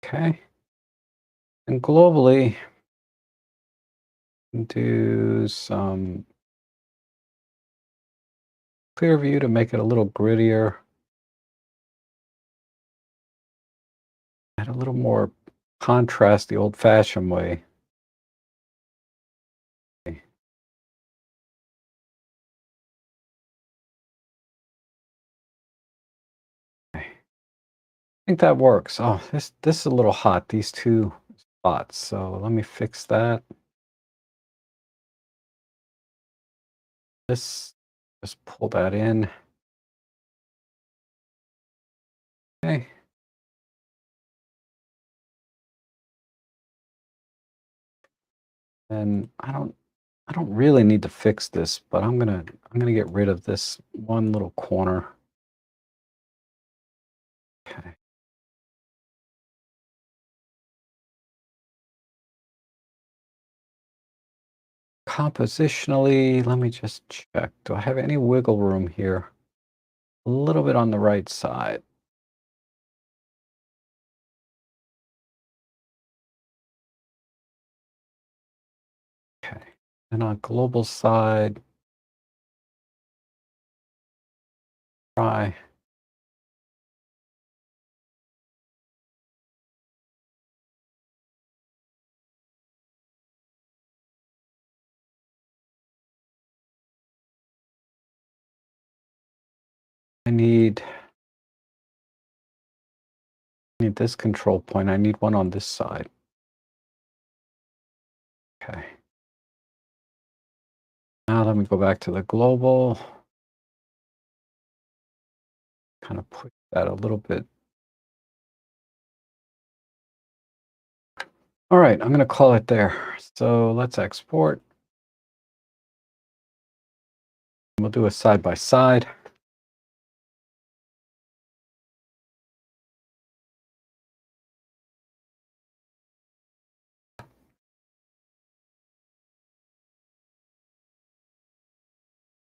Okay. And globally, do some clear view to make it a little grittier. Add a little more contrast the old-fashioned way. I think that works. Oh, this is a little hot, these two spots. So let me fix that. Just pull that in. Okay. And I don't really need to fix this, but I'm gonna get rid of this one little corner. Okay. Compositionally, let me just check. Do I have any wiggle room here? A little bit on the right side. Okay. And on global side, Try. I need this control point. I need one on this side. Okay. Now let me go back to the global. Kind of push that a little bit. All right, I'm going to call it there. So let's export. We'll do a side by side.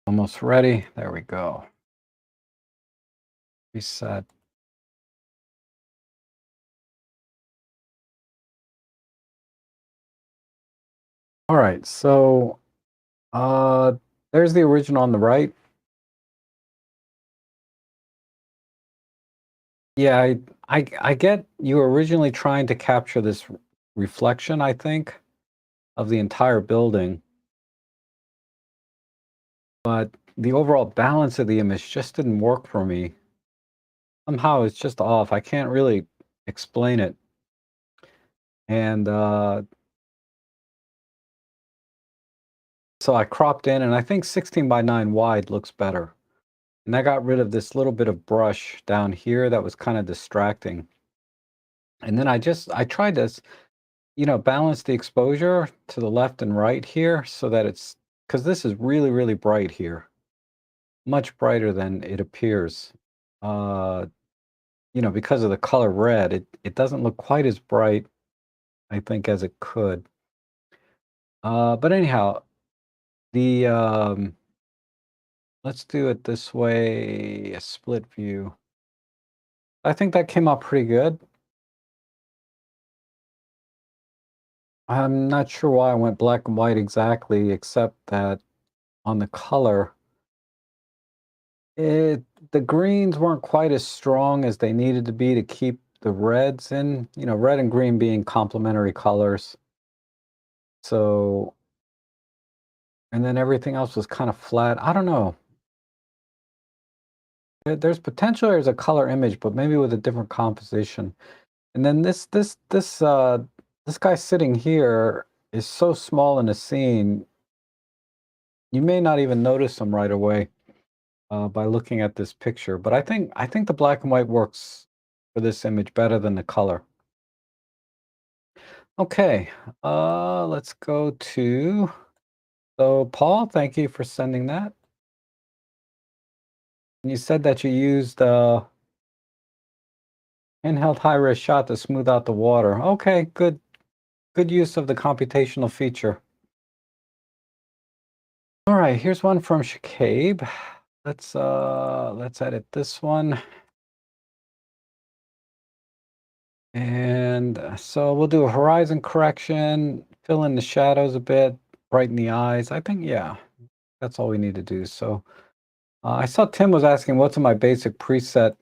Almost ready. There we go. Reset. All right, so there's the original on the right. Yeah, I get you were originally trying to capture this reflection, I think, of the entire building, but the overall balance of the image just didn't work for me. Somehow it's just off. I can't really explain it. And so I cropped in, and I think 16 by 9 wide looks better. And I got rid of this little bit of brush down here that was kind of distracting. And then I tried to, balance the exposure to the left and right here so that it's, because this is really, really bright here, much brighter than it appears. Uh, because of the color red, it doesn't look quite as bright, I think, as it could. But anyhow, the let's do it this way, a split view. I think that came out pretty good. I'm not sure why I went black and white exactly, except that on the color, the greens weren't quite as strong as they needed to be to keep the reds in, red and green being complementary colors. So, and then everything else was kind of flat. I don't know. There's potential as a color image, but maybe with a different composition. And then this guy sitting here is so small in a scene, you may not even notice him right away by looking at this picture. But I think the black and white works for this image better than the color. Okay, let's go to. So Paul, thank you for sending that. And you said that you used handheld high-res shot to smooth out the water. Okay, good use of the computational feature. All right, here's one from Shakabe. Let's edit this one. And so we'll do a horizon correction, fill in the shadows a bit, brighten the eyes. I think, yeah, that's all we need to do. So I saw Tim was asking, what's my basic preset?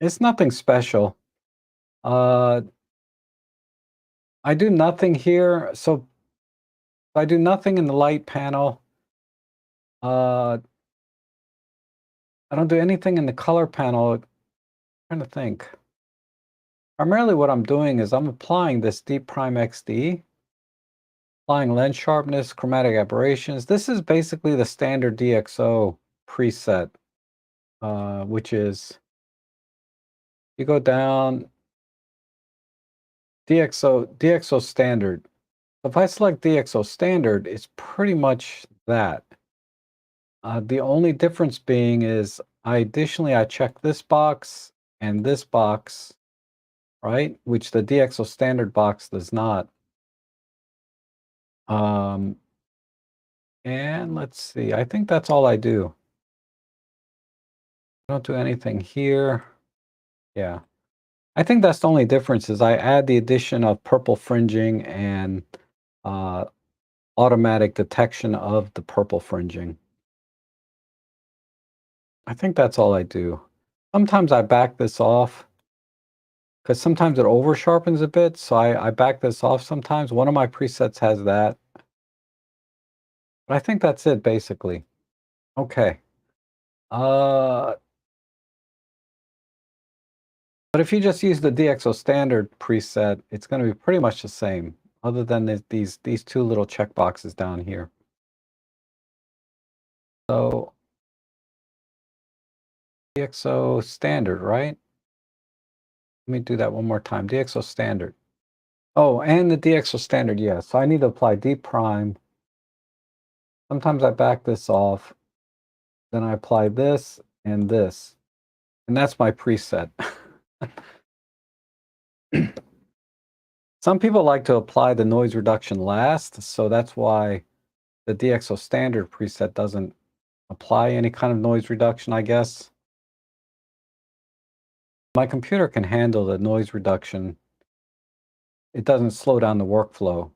It's nothing special. I do nothing here. So I do nothing in the light panel. I don't do anything in the color panel. I'm trying to think. Primarily what I'm doing is I'm applying this Deep Prime XD, applying lens sharpness, chromatic aberrations. This is basically the standard DxO preset, which is, you go down, DxO standard. If I select DxO standard, it's pretty much that. The only difference being is I check this box and this box, right? Which the DxO standard box does not. And let's see, I think that's all I do. I don't do anything here. Yeah. I think that's the only difference is I add the addition of purple fringing and automatic detection of the purple fringing. I think that's all I do. Sometimes I back this off because sometimes it over sharpens a bit, so I back this off sometimes. One of my presets has that. But I think that's it, basically. Okay. But if you just use the DxO standard preset, it's going to be pretty much the same, other than these two little checkboxes down here. So DxO standard, right? Let me do that one more time. DxO standard. Oh, and the DxO standard, yeah. So I need to apply D prime. Sometimes I back this off. Then I apply this and this. And that's my preset. Some people like to apply the noise reduction last, so that's why the DxO standard preset doesn't apply any kind of noise reduction, I guess. My computer can handle the noise reduction. It doesn't slow down the workflow.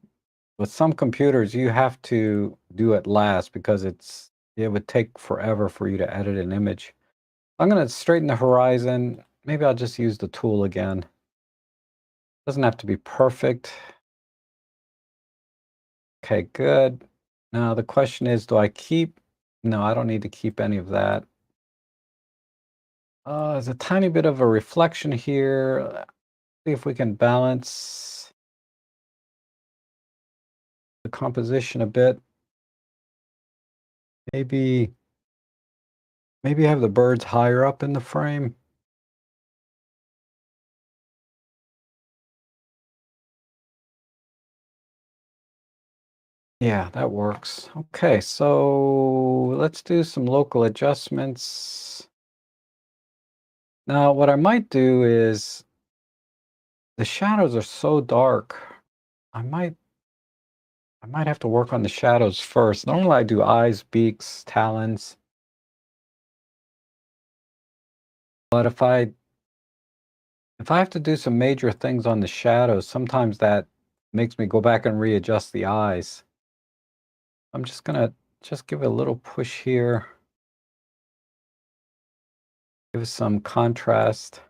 With some computers, you have to do it last because it would take forever for you to edit an image. I'm going to straighten the horizon. Maybe I'll just use the tool again. Doesn't have to be perfect. Okay, good. Now the question is, do I keep? No, I don't need to keep any of that. There's a tiny bit of a reflection here. See if we can balance the composition a bit. Maybe have the birds higher up in the frame. Yeah, that works. Okay, so let's do some local adjustments. Now, what I might do is the shadows are so dark. I might have to work on the shadows first. Normally I do eyes, beaks, talons. But if I have to do some major things on the shadows, sometimes that makes me go back and readjust the eyes. I'm just gonna give it a little push here. Give it some contrast.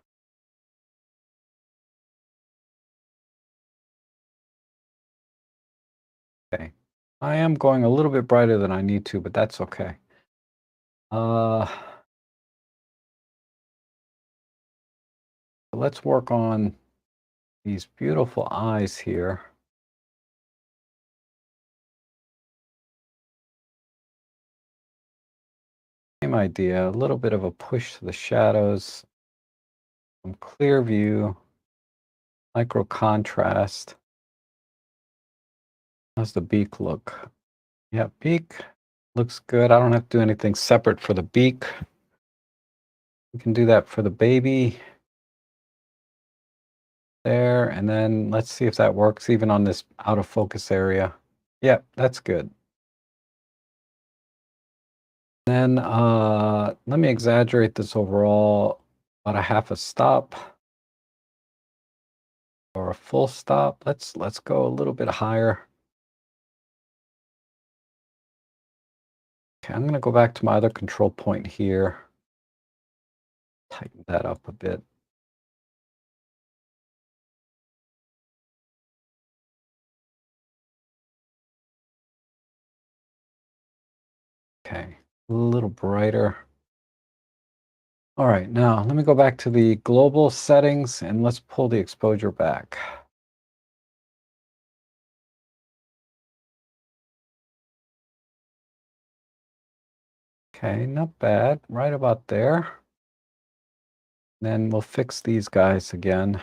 Okay. I am going a little bit brighter than I need to, but that's okay. Uh, let's work on these beautiful eyes here. Same idea, a little bit of a push to the shadows, some clear view, micro contrast. How's the beak look? Yeah, beak looks good. I don't have to do anything separate for the beak. We can do that for the baby there, and then let's see if that works even on this out of focus area. Yeah, that's good. Then let me exaggerate this overall, about a half a stop or a full stop. Let's go a little bit higher. Okay, I'm going to go back to my other control point here. Tighten that up a bit. Okay, a little brighter. All right, now let me go back to the global settings and let's pull the exposure back. Okay, not bad, right about there. Then we'll fix these guys again.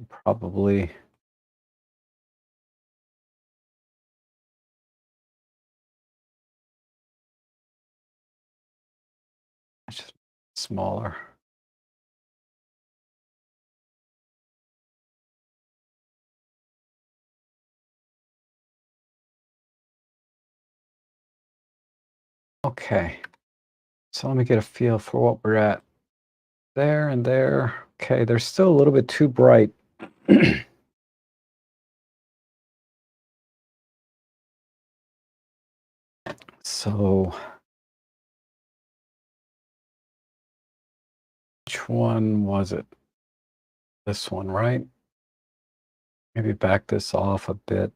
Probably. It's just smaller. Okay, so let me get a feel for what we're at. There and there. Okay, they're still a little bit too bright. So Which one was it? This one, right? Maybe back this off a bit.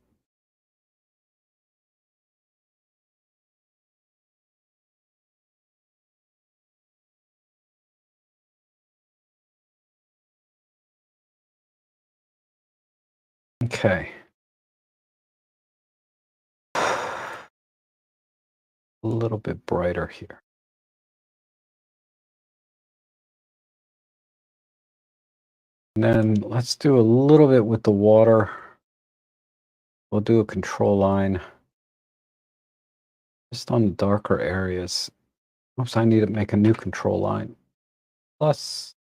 Okay. A little bit brighter here. And then let's do a little bit with the water. We'll do a control line just on the darker areas. Oops, I need to make a new control line. Plus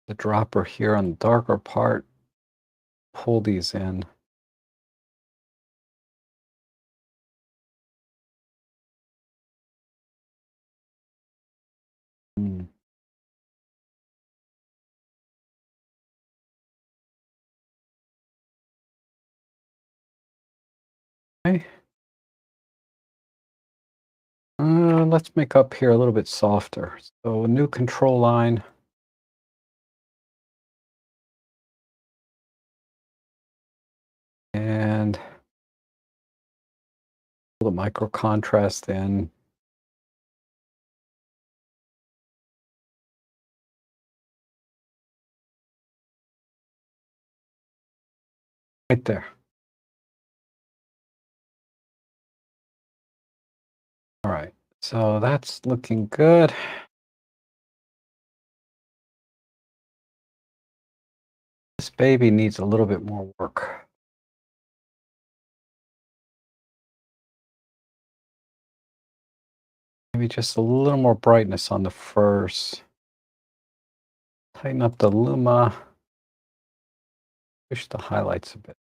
the dropper here on the darker part. Pull these in. Hmm. Okay. Let's make up here a little bit softer. So a new control line. And pull the micro contrast in. Right there. All right. So that's looking good. This baby needs a little bit more work. Maybe just a little more brightness on the furs. Tighten up the luma. Push the highlights a bit.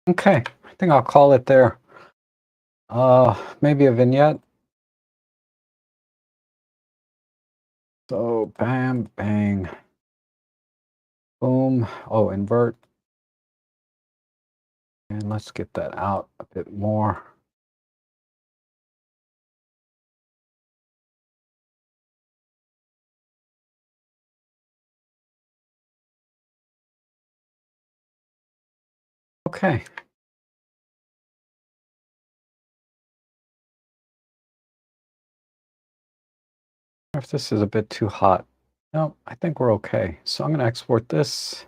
Okay, I think I'll call it there. Maybe a vignette. So bam, bang, boom. Oh, invert. And let's get that out a bit more. Okay. If this is a bit too hot. No, I think we're okay. So I'm going to export this.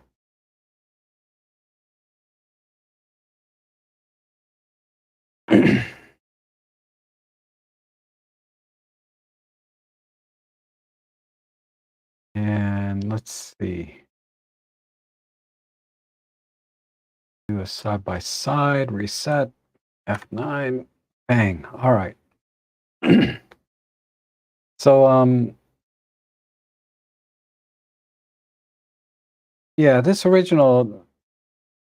And let's see. Do a side by side, reset, F9, bang. All right. So yeah, this original,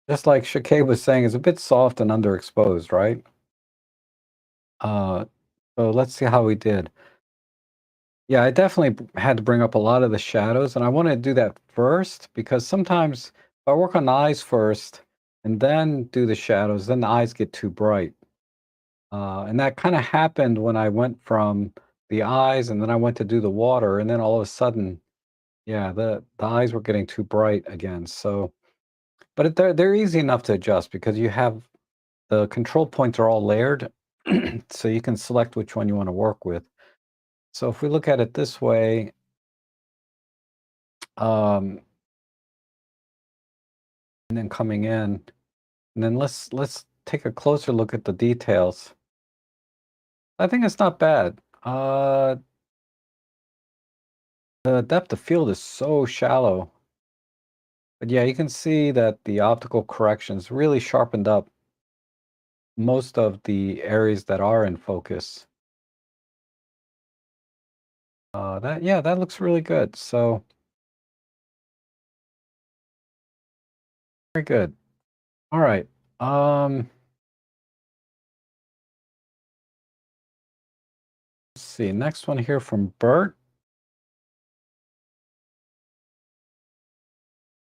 just like Shakay was saying, is a bit soft and underexposed, right? Uh so let's see how we did. Yeah, I definitely had to bring up a lot of the shadows, and I want to do that first because sometimes if I work on the eyes first and then do the shadows, then the eyes get too bright. And that kind of happened when I went from the eyes and then I went to do the water, and then all of a sudden, yeah, the eyes were getting too bright again. So, but they're easy enough to adjust because you have the control points are all layered, so you can select which one you want to work with. So if we look at it this way, um, and then coming in, and then let's take a closer look at the details. I think it's not bad. The depth of field is so shallow. But yeah, you can see that the optical corrections really sharpened up most of the areas that are in focus. Yeah, that looks really good. So very good. All right. Let's see. Next one here from Bert.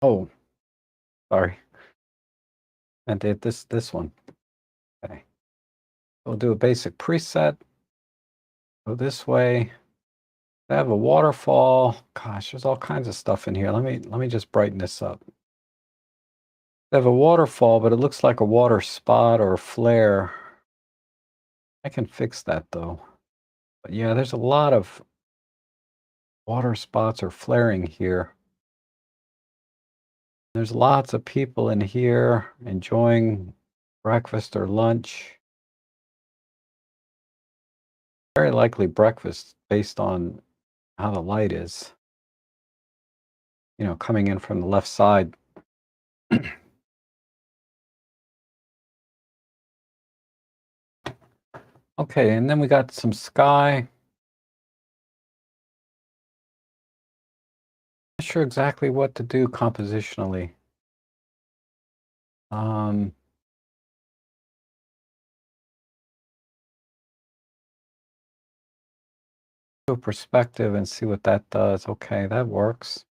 Oh, sorry. I did this one. Okay. We'll do a basic preset. Go this way. I have a waterfall. Gosh, there's all kinds of stuff in here. Let me just brighten this up. I have a waterfall, but it looks like a water spot or a flare. I can fix that though. But yeah, there's a lot of water spots or flaring here. There's lots of people in here enjoying breakfast or lunch. Very likely breakfast based on how the light is, coming in from the left side. Okay, and then we got some sky. Not sure exactly what to do compositionally. Um, do a perspective and see what that does. Okay, that works.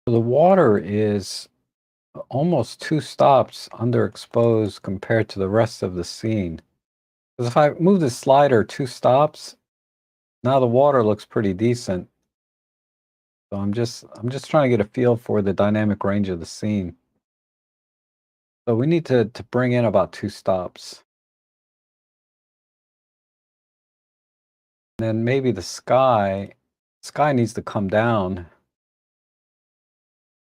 So the water is almost 2 stops underexposed compared to the rest of the scene. Because if I move the slider 2 stops, now the water looks pretty decent. So I'm just trying to get a feel for the dynamic range of the scene. So we need to bring in about 2 stops. And then maybe the sky needs to come down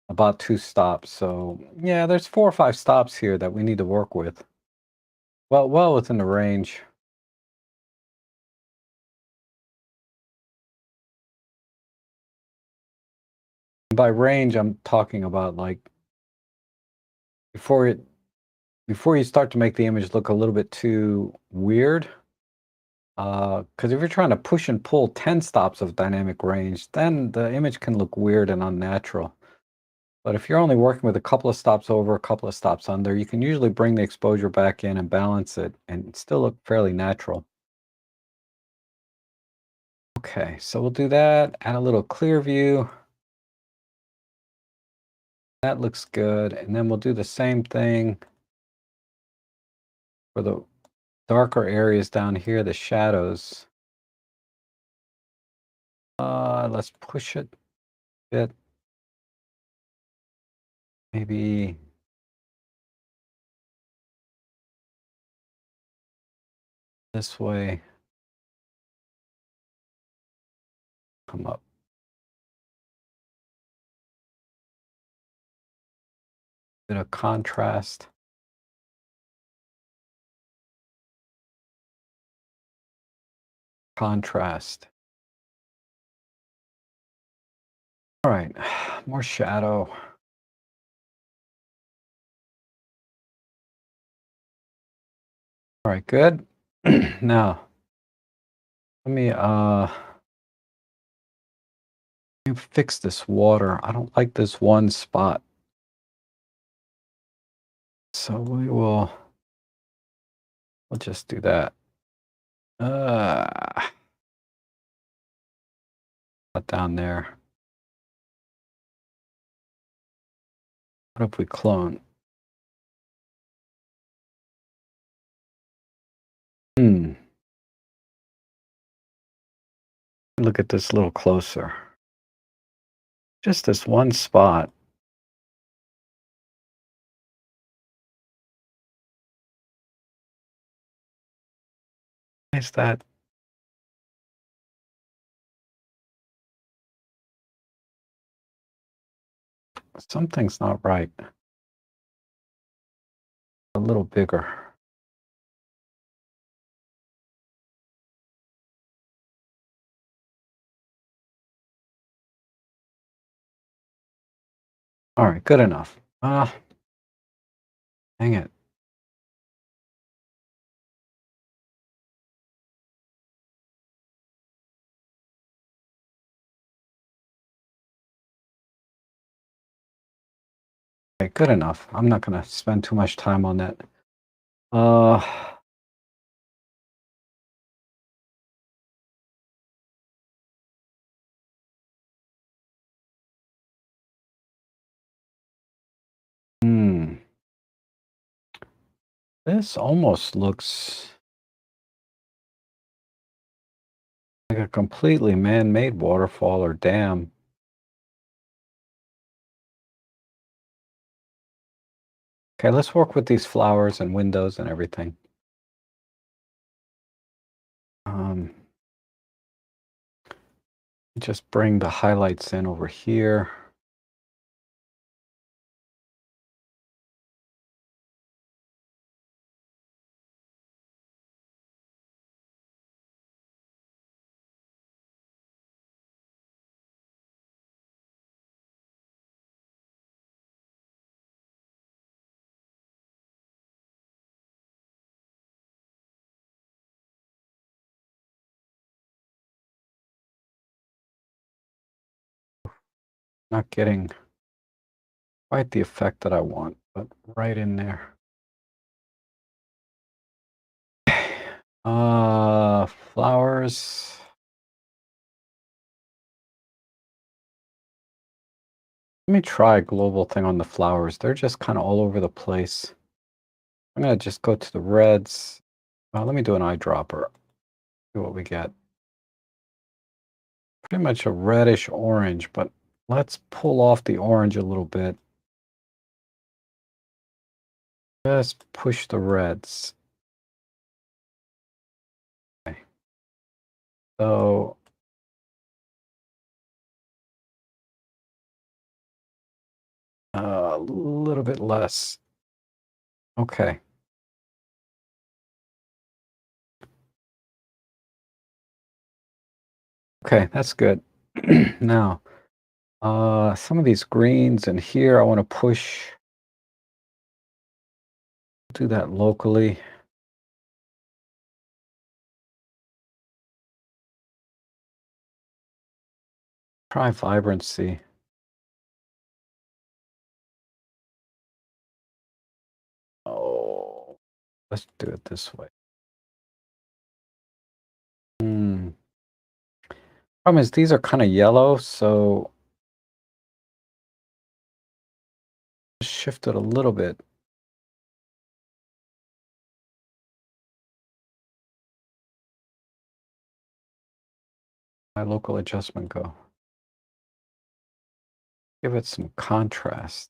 about 2 stops. So yeah, there's 4 or 5 stops here that we need to work with. Well within the range. By range, I'm talking about like before it before you start to make the image look a little bit too weird. Because if you're trying to push and pull 10 stops of dynamic range, then the image can look weird and unnatural. But if you're only working with a couple of stops over, a couple of stops under, you can usually bring the exposure back in and balance it and still look fairly natural. Okay, so we'll do that, add a little clear view. That looks good. And then we'll do the same thing for the darker areas down here, the shadows. Let's push it a bit. Maybe this way. Come up. Bit of contrast. Contrast. All right, more shadow. All right, good. Now, let me fix this water. I don't like this one spot. So we'll just do that. Not down there. What if we clone? Look at this a little closer. Just this one spot. Is that something's not right? A little bigger. All right, good enough. Dang it. Okay, good enough. I'm not gonna spend too much time on that. Uh, Hmm. This almost looks like a completely man-made waterfall or dam. Okay, let's work with these flowers and windows and everything. Um, just bring the highlights in over here. Not getting quite the effect that I want, but right in there. Flowers. Let me try a global thing on the flowers. They're just kind of all over the place. I'm gonna just go to the reds. Let me do an eyedropper. See what we get. Pretty much a reddish orange, but let's pull off the orange a little bit. Just push the reds. Okay. So a little bit less. Okay. Okay, that's good. Now, some of these greens in here, I want to push, do that locally. Try vibrancy. Oh, let's do it this way. Hmm. Problem is, these are kind of yellow, so shift it a little bit. My local adjustment go. Give it some contrast.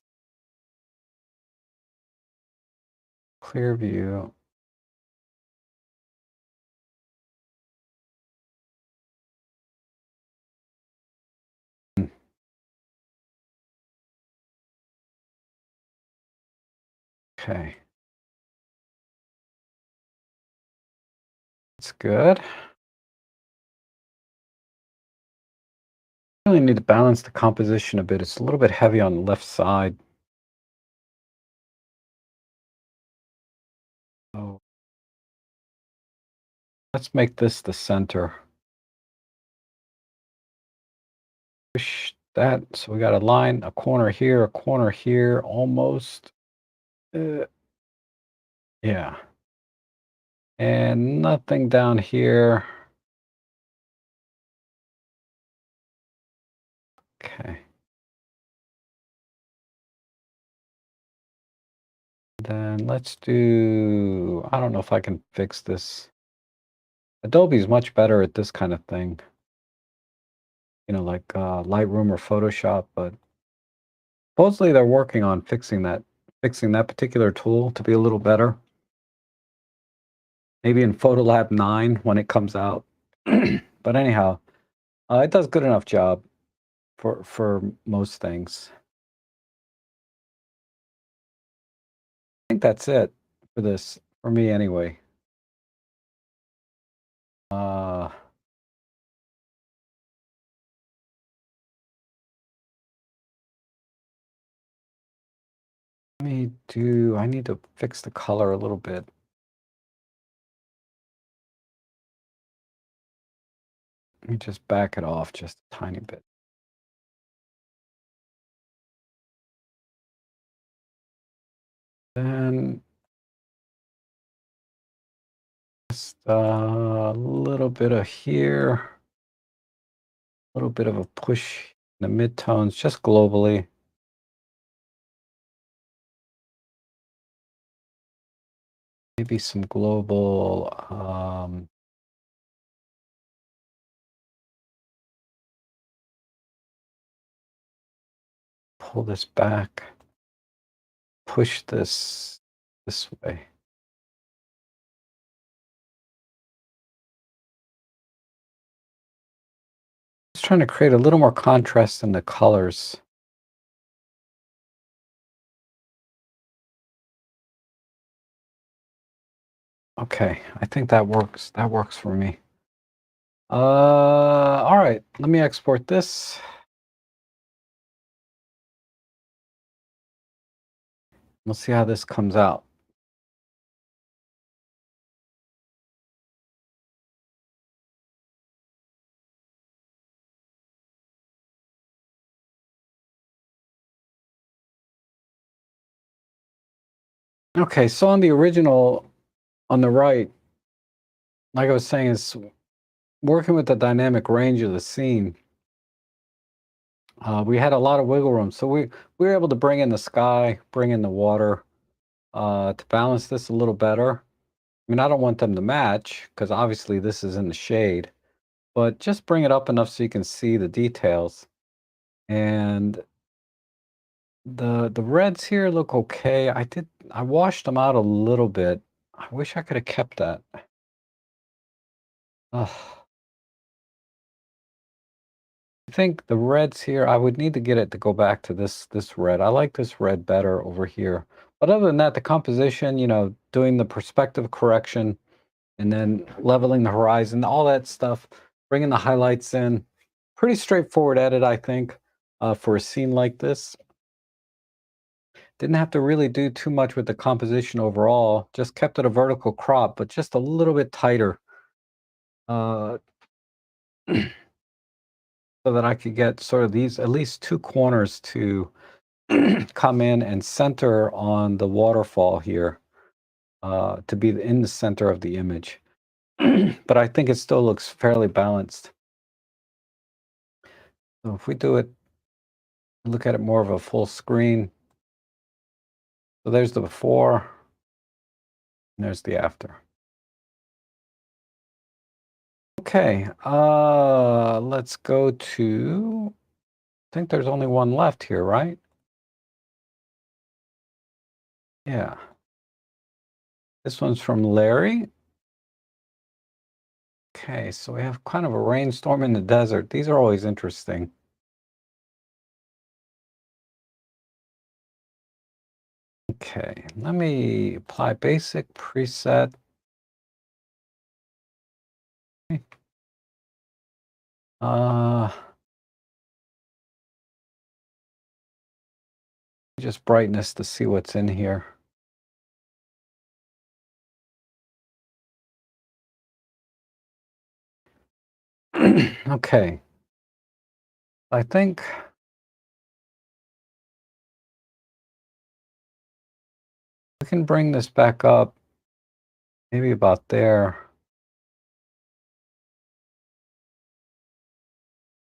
Clear view. Hmm, okay, that's good. Really need to balance the composition a bit. It's a little bit heavy on the left side. So let's make this the center. Push that. So we got a line, a corner here, almost. Uh, yeah. And nothing down here. Okay. Then let's do, I don't know if I can fix this. Adobe's much better at this kind of thing, like Lightroom or Photoshop, but supposedly they're working on fixing that particular tool to be a little better. Maybe in Photolab 9 when it comes out. But anyhow, it does good enough job for most things. I think that's it for this, for me anyway. Uh, I need to fix the color a little bit. Let me just back it off just a tiny bit. Then just a little bit of here, a little bit of a push in the midtones, just globally. maybe some global, pull this back, push this way. Just trying to create a little more contrast in the colors. Okay, I think that works. That works for me. All right, let me export this. We'll see how this comes out. Okay, so on the original, on the right, like I was saying, is working with the dynamic range of the scene. We had a lot of wiggle room, so we were able to bring in the sky, bring in the water, to balance this a little better. I mean, I don't want them to match because obviously this is in the shade, but just bring it up enough so you can see the details. And the reds here look okay. I washed them out a little bit. I wish I could have kept that. Ugh. I think the reds here, I would need to get it to go back to this red. I like this red better over here. But other than that, the composition, doing the perspective correction and then leveling the horizon, all that stuff, bringing the highlights in. Pretty straightforward edit, I think, for a scene like this. Didn't have to really do too much with the composition overall. Just kept it a vertical crop, but just a little bit tighter. Uh, so that I could get sort of these, at least two corners to come in and center on the waterfall here, to be in the center of the image. But I think it still looks fairly balanced. So if we do it, look at it more of a full screen. So there's the before, and there's the after. Okay, let's go to, I think there's only one left here, right? Yeah. This one's from Larry. Okay, so we have kind of a rainstorm in the desert. These are always interesting. Okay, let me apply basic preset. Uh, just brightness to see what's in here. Okay. I think we can bring this back up, maybe about there.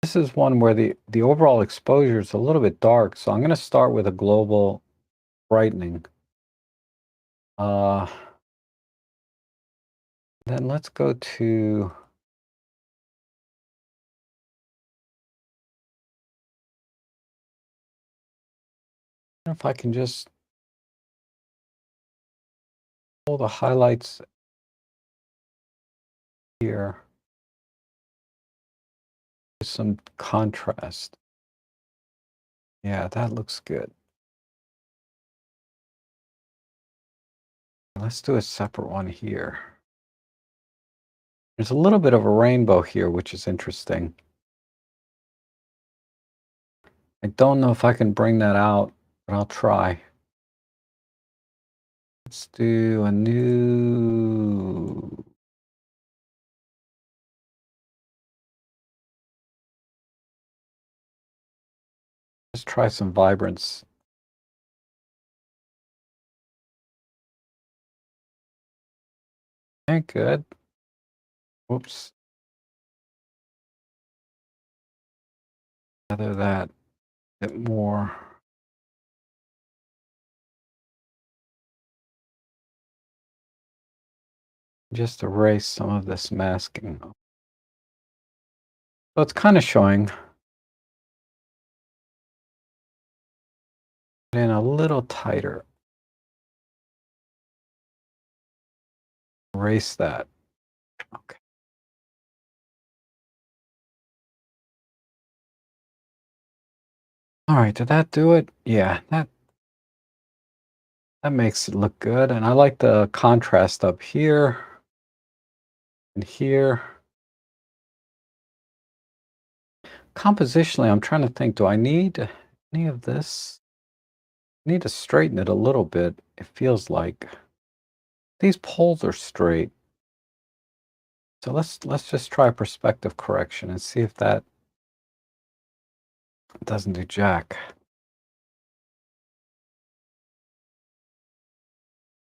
This is one where the overall exposure is a little bit dark, so I'm going to start with a global brightening. Uh, then let's go to, I don't know if I can just pull the highlights here. Some contrast. Yeah, that looks good. Let's do a separate one here. There's a little bit of a rainbow here, which is interesting. I don't know if I can bring that out, but I'll try. Let's do a new. Let's try some vibrance. Okay, good. Whoops. Gather that a bit more. Just erase some of this masking. So it's kind of showing it in a little tighter. Erase that. Okay. All right, did that do it? Yeah, that makes it look good. And I like the contrast up here and here. Compositionally, I'm trying to think, do I need any of this? I need to straighten it a little bit. It feels like these poles are straight. So let's just try perspective correction and see if that doesn't do jack.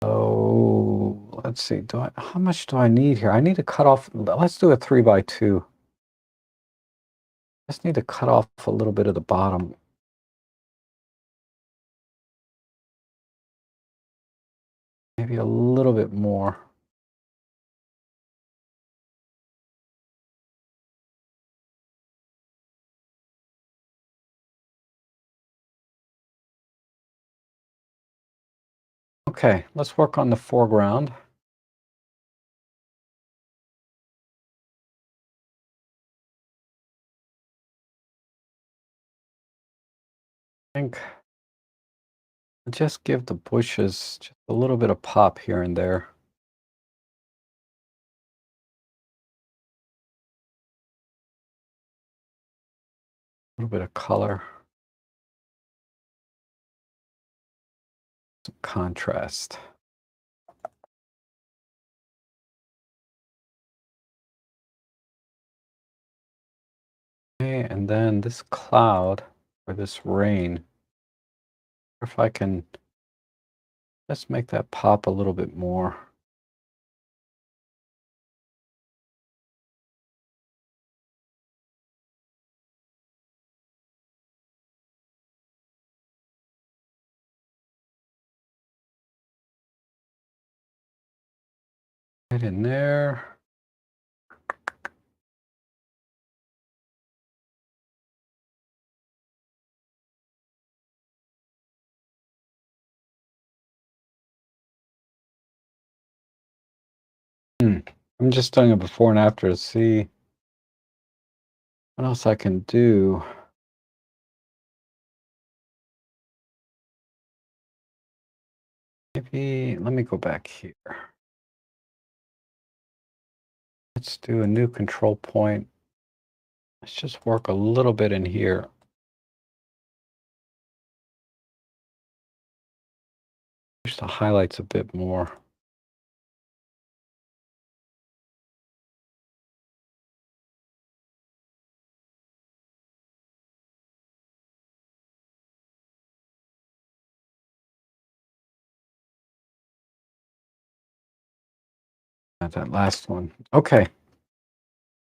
So let's see. How much do I need here? I need to cut off. Let's do a 3x2. Just need to cut off a little bit of the bottom. Maybe a little bit more. Okay, let's work on the foreground. I think just give the bushes just a little bit of pop here and there. A little bit of color. Some contrast. Okay, and then this cloud or this rain, if I can just make that pop a little bit more. Right in there. I'm just doing a before and after to see what else I can do. Maybe, let me go back here. Let's do a new control point. Let's just work a little bit in here. Push the highlights a bit more. Not that last one. Okay. I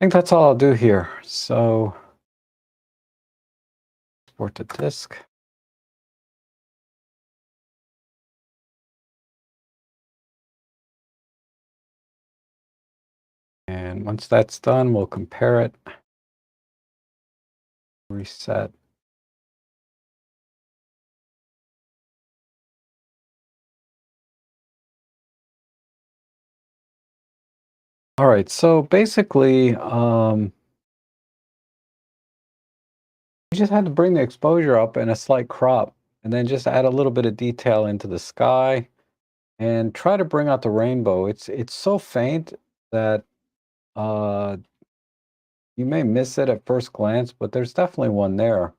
think that's all I'll do here. So, export to disk. And once that's done, we'll compare it. Reset. All right, so basically, you just had to bring the exposure up and a slight crop, and then just add a little bit of detail into the sky, and try to bring out the rainbow. It's so faint that uh, you may miss it at first glance, but there's definitely one there.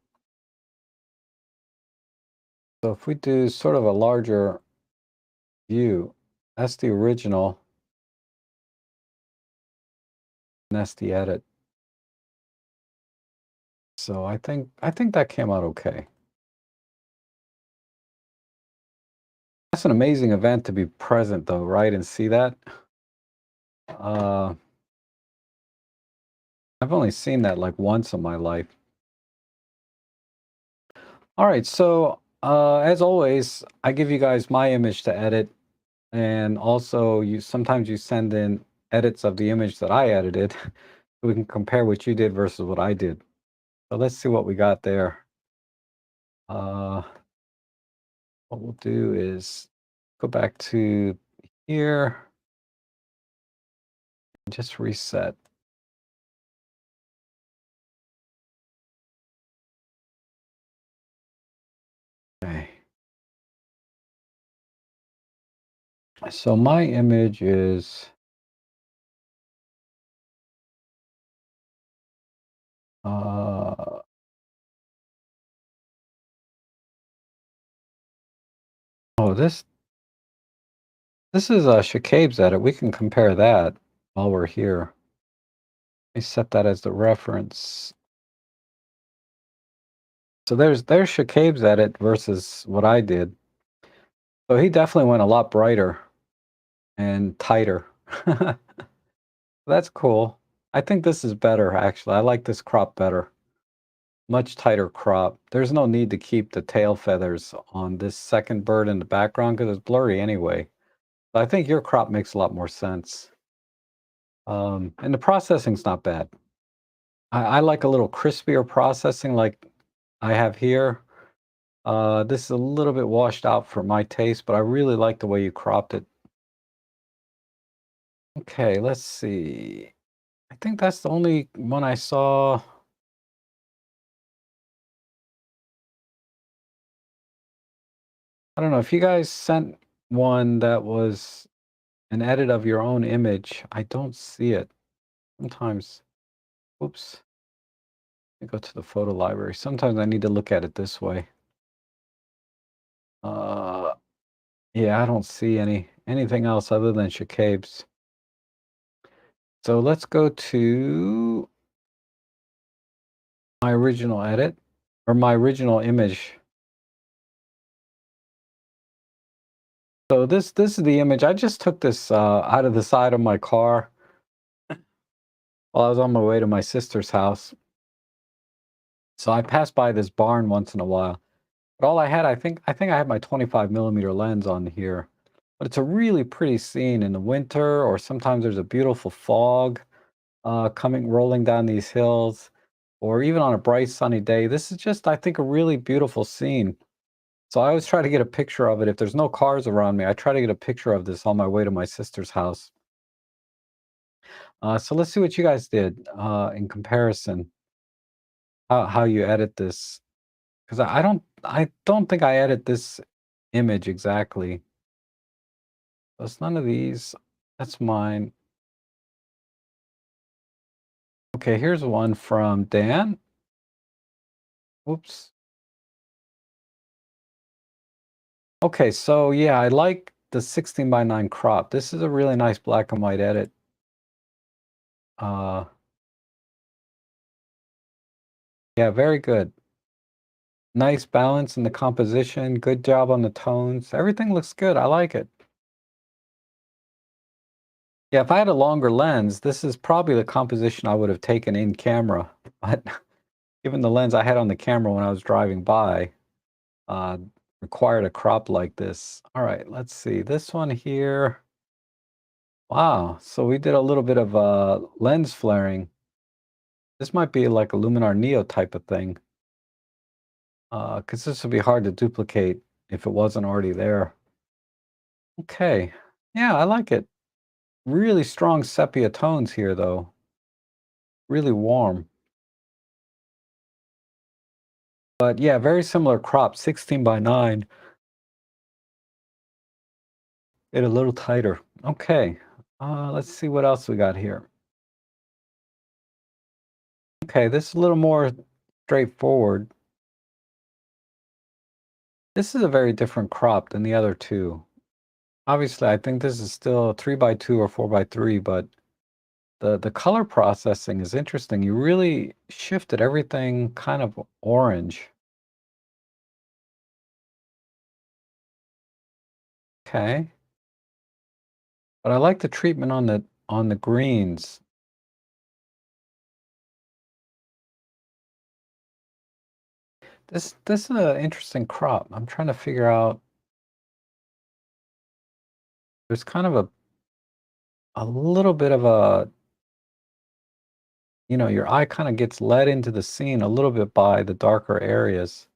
So if we do sort of a larger view, that's the original, and that's the edit. So I think that came out okay. That's an amazing event to be present though, right? And see that. Uh, I've only seen that like once in my life. All right, so as always, I give you guys my image to edit. And also, you sometimes you send in edits of the image that I edited. We can compare what you did versus what I did. So let's see what we got there. Uh, what we'll do is go back to here, just reset. Okay. So my image is uh oh, this is Shacabe's edit. We can compare that while we're here. Let me set that as the reference. So there's Shacabe's edit versus what I did. So he definitely went a lot brighter and tighter. That's cool. I think this is better, actually. I like this crop better. Much tighter crop. There's no need to keep the tail feathers on this second bird in the background because it's blurry anyway. But I think your crop makes a lot more sense. And the processing's not bad. I like a little crispier processing like I have here. This is a little bit washed out for my taste, but I really like the way you cropped it. Okay, let's see. I think that's the only one I saw. I don't know if you guys sent one that was an edit of your own image. I don't see it. Sometimes, oops, let me go to the photo library. Sometimes I need to look at it this way. Uh, yeah, I don't see anything else other than Shacabe's. So let's go to my original edit or my original image. So this is the image. I just took this out of the side of my car while I was on my way to my sister's house. So I pass by this barn once in a while. But all I had, I think I had my 25 mm lens on here. But it's a really pretty scene in the winter, or sometimes there's a beautiful fog coming rolling down these hills, or even on a bright sunny day. This is just, I think, a really beautiful scene. So I always try to get a picture of it. If there's no cars around me, I try to get a picture of this on my way to my sister's house. So let's see what you guys did in comparison. How you edit this? Because I don't think I edit this image exactly. So it's none of these. That's mine. Okay, here's one from Dan. Whoops. Okay, so yeah, I like the 16:9 crop. This is a really nice black and white edit. Uh, yeah, very good. Nice balance in the composition. Good job on the tones. Everything looks good. I like it. Yeah, if I had a longer lens, this is probably the composition I would have taken in camera. But given the lens I had on the camera when I was driving by, uh, required a crop like this. All right, let's see. This one here. Wow. So we did a little bit of lens flaring. This might be like a Luminar Neo type of thing, because this would be hard to duplicate if it wasn't already there. Okay. Yeah, I like it. Really strong sepia tones here, though. Really warm. But yeah, very similar crop, 16:9. Get a little tighter. Okay. Let's see what else we got here. Okay, this is a little more straightforward. This is a very different crop than the other two. Obviously, I think this is still 3:2 or 4:3, but the color processing is interesting. You really shifted everything kind of orange. Okay. But I like the treatment on the greens. This is an interesting crop. I'm trying to figure out. there's kind of a little bit of a, your eye kind of gets led into the scene a little bit by the darker areas.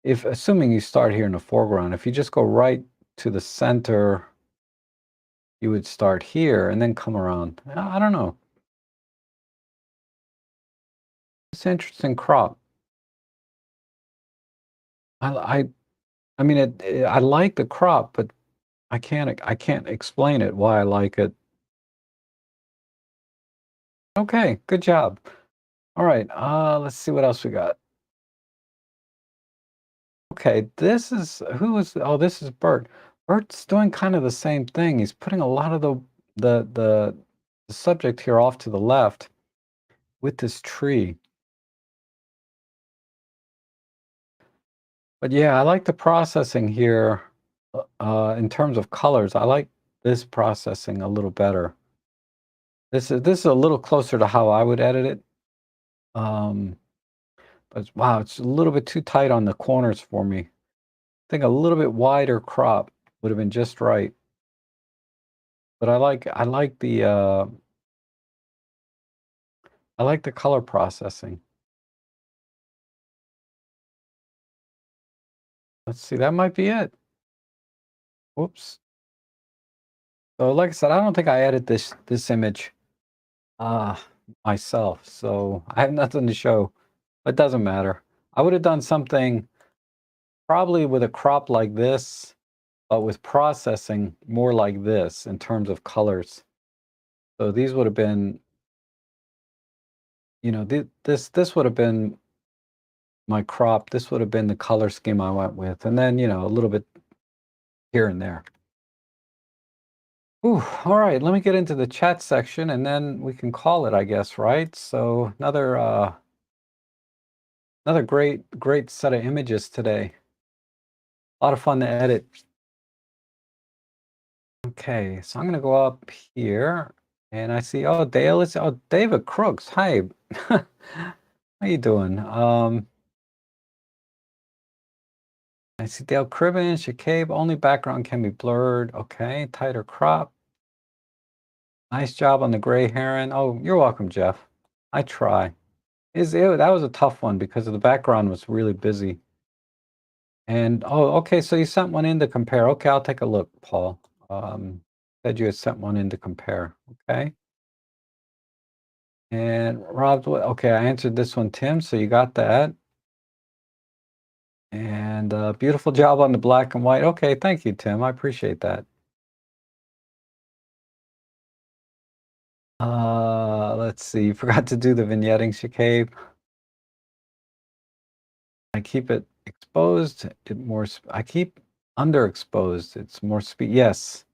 If assuming you start here in the foreground, if you just go right to the center, you would start here and then come around. I don't know. It's an interesting crop. I I I mean I like the crop, but I can't explain it why I like it. Okay, good job. All right, let's see what else we got. Okay, this is this is Bert. Bert's doing kind of the same thing. He's putting a lot of the the, the subject here off to the left with this tree. But yeah, I like the processing here in terms of colors. I like this processing a little better. This is a little closer to how I would edit it. Um, but wow, it's a little bit too tight on the corners for me. I think a little bit wider crop would have been just right. But I like the color processing. Let's see, that might be it. Whoops. So like I said, I don't think I edited this image uh myself. So I have nothing to show. It doesn't matter. I would have done something probably with a crop like this, but with processing more like this in terms of colors. So these would have been, this would have been my crop. This would have been the color scheme I went with. And then, a little bit here and there. Ooh, all right, let me get into the chat section and then we can call it, I guess, right? So another great set of images today. A lot of fun to edit. Okay, so I'm gonna go up here and I see, oh, David Crooks. Hi. How you doing? I see Dale Cribben, Shakab, only background can be blurred. Okay, tighter crop. Nice job on the gray heron. Oh, you're welcome, Jeff. I try. That was a tough one because the background was really busy. And oh, okay, so you sent one in to compare. Okay, I'll take a look, Paul. Said you had sent one in to compare. Okay. And Rob, okay, I answered this one, Tim, so you got that. And beautiful job on the black and white. Okay, thank you, Tim. I appreciate that. Let's see. You forgot to do the vignetting, Shikabe. I keep it exposed. I keep underexposed. It's more speed. Yes.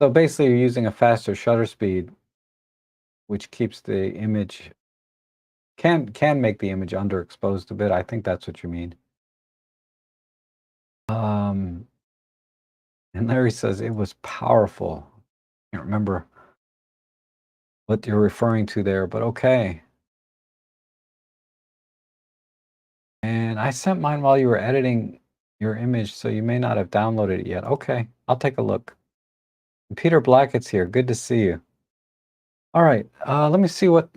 So basically, you're using a faster shutter speed, which keeps the image can make the image underexposed a bit. I think that's what you mean. Um, and Larry says it was powerful. Can't remember what you're referring to there, but okay. And I sent mine while you were editing your image, so you may not have downloaded it yet. Okay, I'll take a look. Peter Blackett's here. Good to see you. All right, let me see what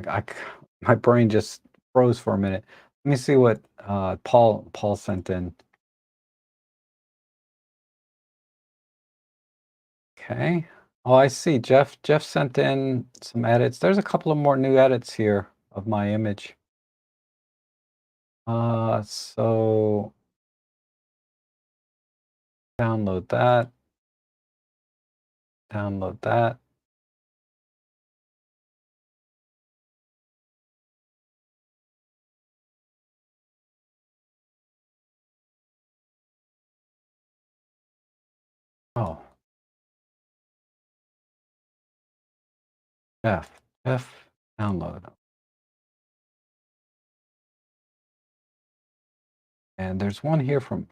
I my brain just froze for a minute. Let me see what Paul sent in. Okay. Oh, I see. Jeff sent in some edits. There's a couple of more new edits here of my image. So download that. Download that. Oh, Jeff, download. And there's one here from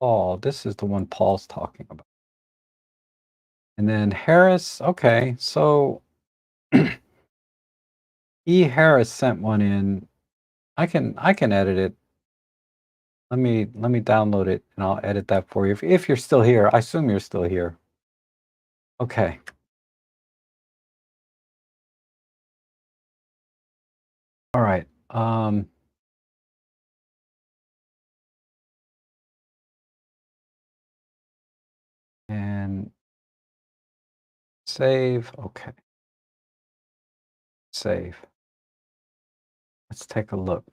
Paul. This is the one Paul's talking about. And then Harris. Okay, so Harris sent one in. I can edit it. Let me download it and I'll edit that for you. If you're still here, I assume you're still here. Okay. All right. And save. Okay. Save. Let's take a look.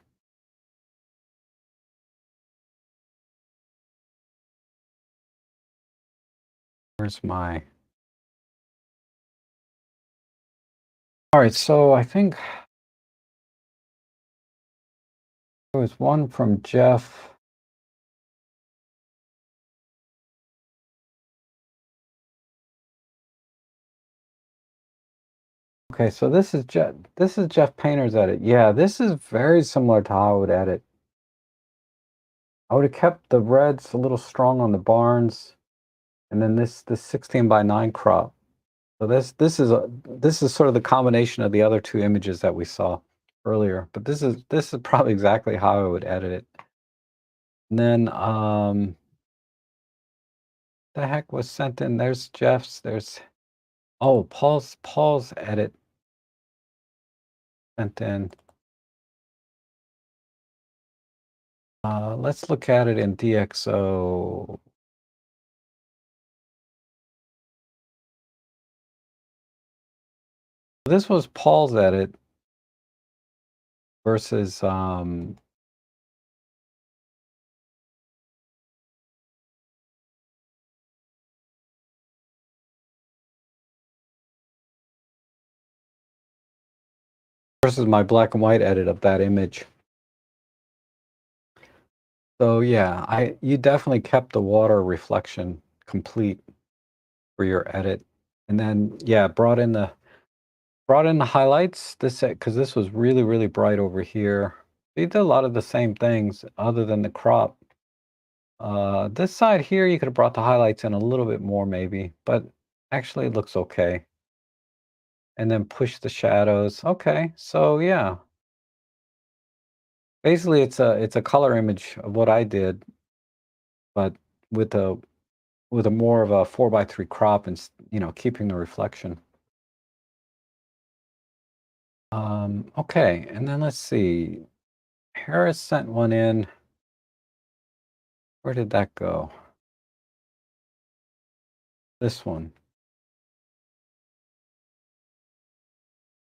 Where's my... All right, so I think there was one from Jeff. Okay, so this is Jeff Painter's edit. Yeah, this is very similar to how I would edit. I would have kept the reds a little strong on the barns, and then this 16:9 crop. So this is sort of the combination of the other two images that we saw earlier. But this is probably exactly how I would edit it. And then the heck was sent in? There's Jeff's. There's Paul's edit sent in. Let's look at it in DxO. This was Paul's edit versus my black and white edit of that image. So yeah, you definitely kept the water reflection complete for your edit. And then yeah, brought in the highlights. Because this was really, really bright over here. You did a lot of the same things other than the crop. This side here, you could have brought the highlights in a little bit more maybe, but actually it looks okay. And then push the shadows. Okay, so yeah. Basically it's a color image of what I did, but with a more of a 4:3 crop and keeping the reflection. Okay, and then let's see. Harris sent one in. Where did that go? This one.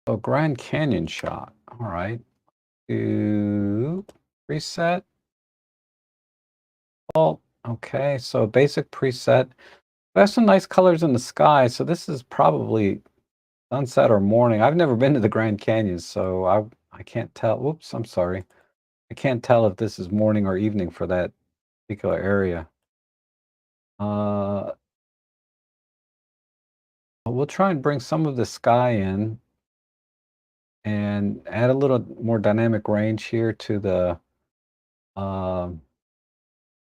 Oh, Grand Canyon shot. All right. Do preset. Oh, okay. So basic preset. There's some nice colors in the sky. So this is probably sunset or morning. I've never been to the Grand Canyon, so I can't tell. Whoops, I'm sorry. I can't tell if this is morning or evening for that particular area. Uh, we'll try and bring some of the sky in and add a little more dynamic range here to um,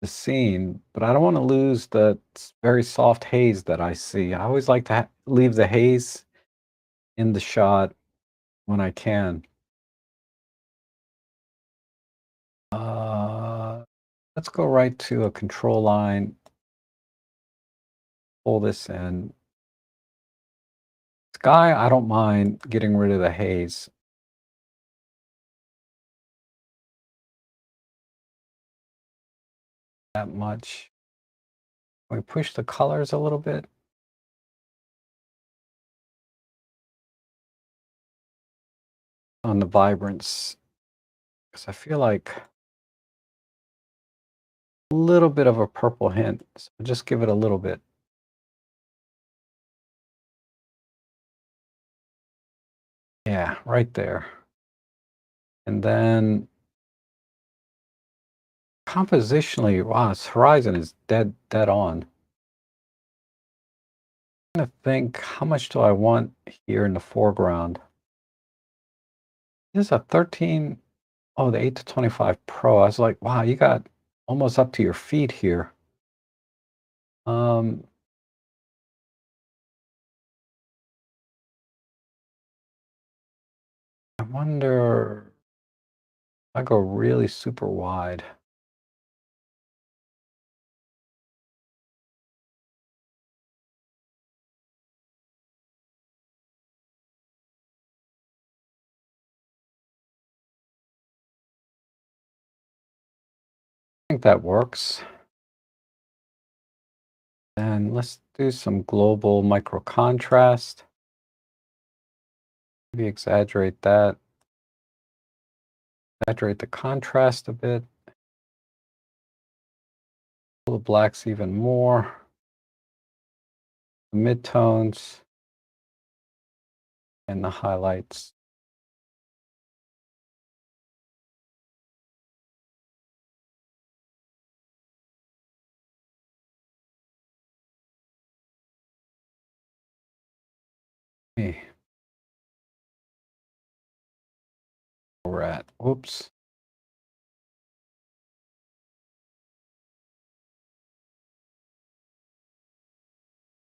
the scene, but I don't want to lose the very soft haze that I see. I always like to leave the haze in the shot when I can. Uh, let's go right to a control line, pull this in. Sky, I don't mind getting rid of the haze. That much. We push the colors a little bit on the vibrance, because I feel like a little bit of a purple hint. So just give it a little bit. Yeah, right there. And then compositionally, wow, this horizon is dead on. I'm trying to think, how much do I want here in the foreground? This is a 13, oh, the 8 to 25 Pro. I was like, wow, you got almost up to your feet here. Um, I wonder if I go really super wide. I think that works. And let's do some global micro contrast. Maybe exaggerate that. Exaggerate the contrast a bit. Pull the blacks even more. The midtones and the highlights. Hey, where we're at. Oops.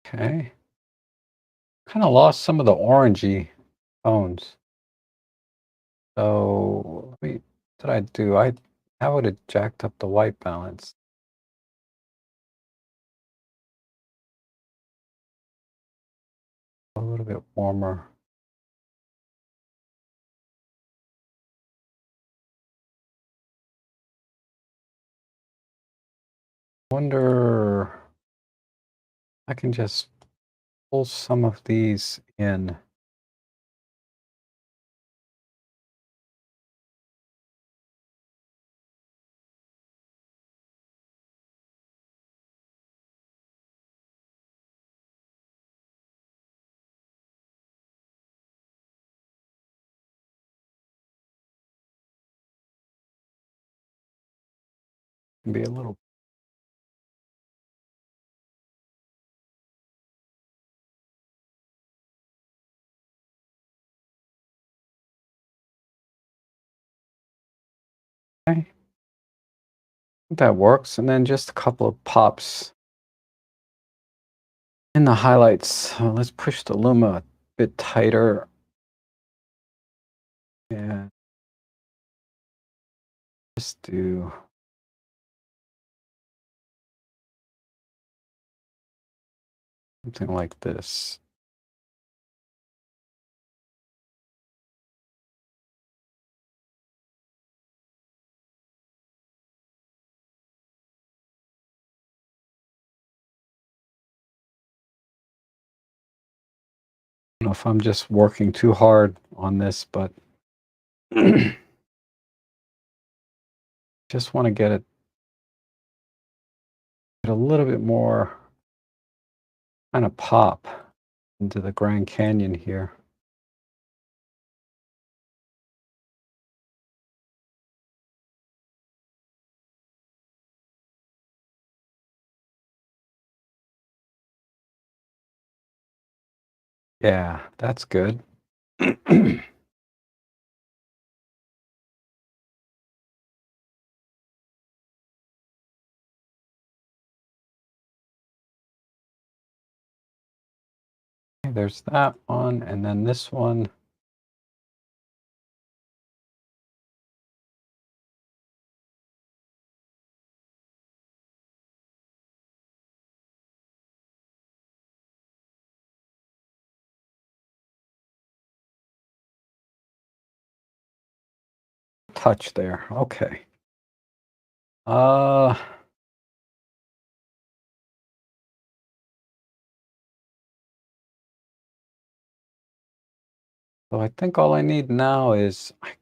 Okay. Kind of lost some of the orangey tones. So let me, what did I do? I would have jacked up the white balance. A little bit warmer. Wonder I can just pull some of these in. Be a little. Okay. I think that works. And then just a couple of pops in the highlights. So let's push the luma a bit tighter. And just do something like this. I don't know if I'm just working too hard on this, but just want to get a little bit more kind of pop into the Grand Canyon here. Yeah, that's good. There's that one, and then this one. Touch there. Okay. Uh, so I think all I need now is I'm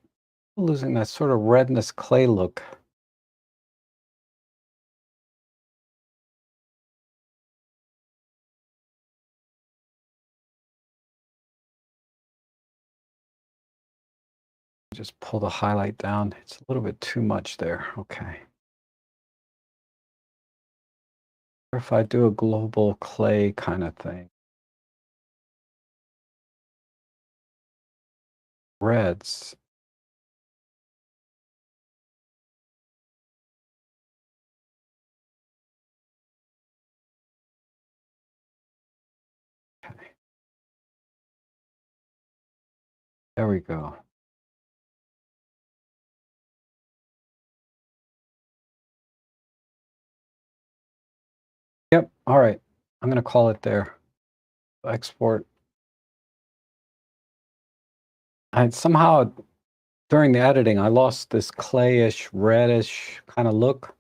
losing that sort of redness clay look. Just pull the highlight down. It's a little bit too much there. Okay. Or if I do a global clay kind of thing. Reds. Okay. There we go. Yep. All right. I'm going to call it there. Export. And somehow during the editing, I lost this clayish, reddish kind of look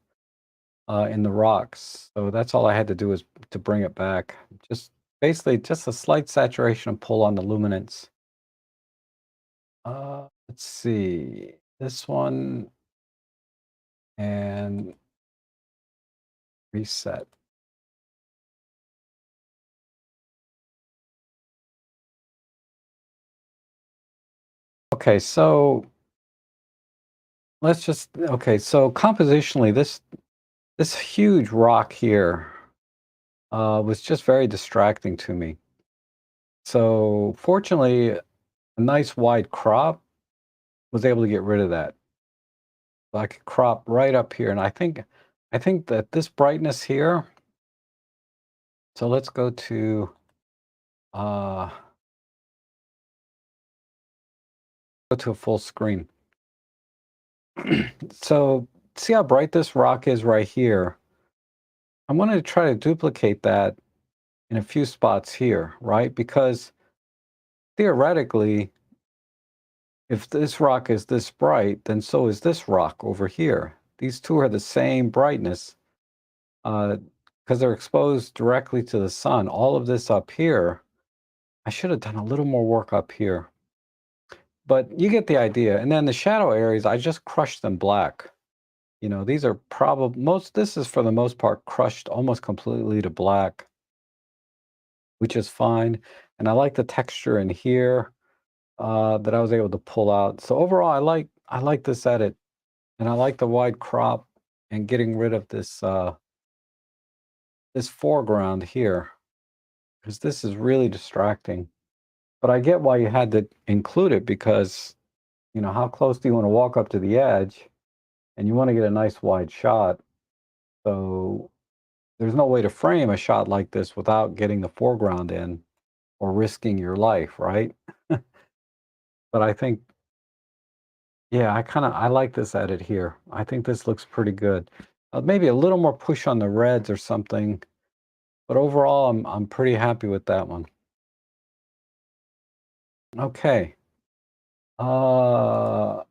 in the rocks. So that's all I had to do is to bring it back. Just basically just a slight saturation and pull on the luminance. Let's see. This one and reset. Okay, so let's just okay, so compositionally this huge rock here was just very distracting to me. So fortunately, a nice wide crop was able to get rid of that. So I could crop right up here, and I think that this brightness here. So let's uh go to a full screen. So see how bright this rock is right here. I'm going to try to duplicate that in a few spots here, right? Because theoretically, if this rock is this bright, then so is this rock over here. These two are the same brightness because they're exposed directly to the sun. All of this up here, I should have done a little more work up here. But you get the idea. And then the shadow areas, I just crushed them black. You know, these are probably this is for the most part crushed almost completely to black, which is fine. And I like the texture in here that I was able to pull out. So overall, I like this edit, and I like the wide crop and getting rid of this foreground here because this is really distracting. But I get why you had to include it because how close do you want to walk up to the edge, and you want to get a nice wide shot. So there's no way to frame a shot like this without getting the foreground in or risking your life, right? But I think, yeah, I like this edit here. I think this looks pretty good. Maybe a little more push on the reds or something, but overall, I'm pretty happy with that one. Okay. Uh,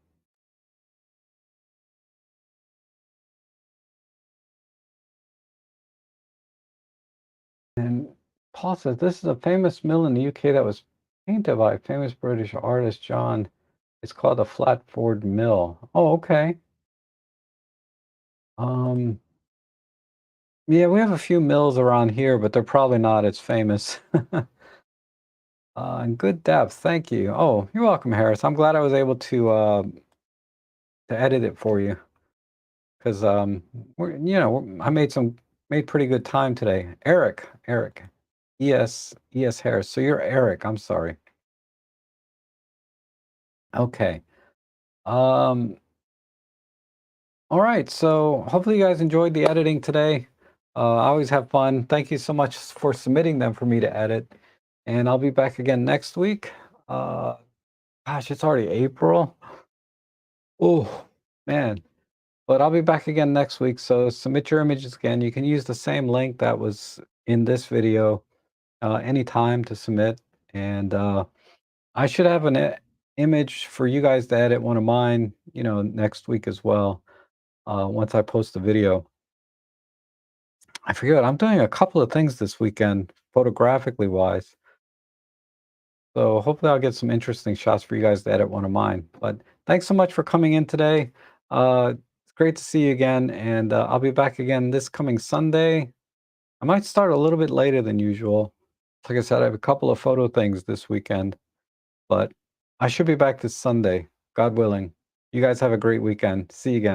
and Paul says this is a famous mill in the UK that was painted by a famous British artist, John. It's called the Flatford Mill. Oh, okay. Um, yeah, we have a few mills around here, but they're probably not as famous. And good depth, thank you. Oh, you're welcome, Harris. I'm glad I was able to edit it for you because I made pretty good time today. Eric, yes, Harris. So you're Eric. I'm sorry. Okay. Um. All right. So hopefully you guys enjoyed the editing today. I always have fun. Thank you so much for submitting them for me to edit. And I'll be back again next week. Uh, Gosh, it's already April. Oh, man. But I'll be back again next week. So submit your images again. You can use the same link that was in this video anytime to submit. And I should have an image for you guys to edit one of mine, next week as well, once I post the video. I forget, I'm doing a couple of things this weekend, photographically wise. So hopefully I'll get some interesting shots for you guys to edit one of mine. But thanks so much for coming in today. It's great to see you again, and I'll be back again this coming Sunday. I might start a little bit later than usual. Like I said, I have a couple of photo things this weekend, but I should be back this Sunday, God willing. You guys have a great weekend. See you again.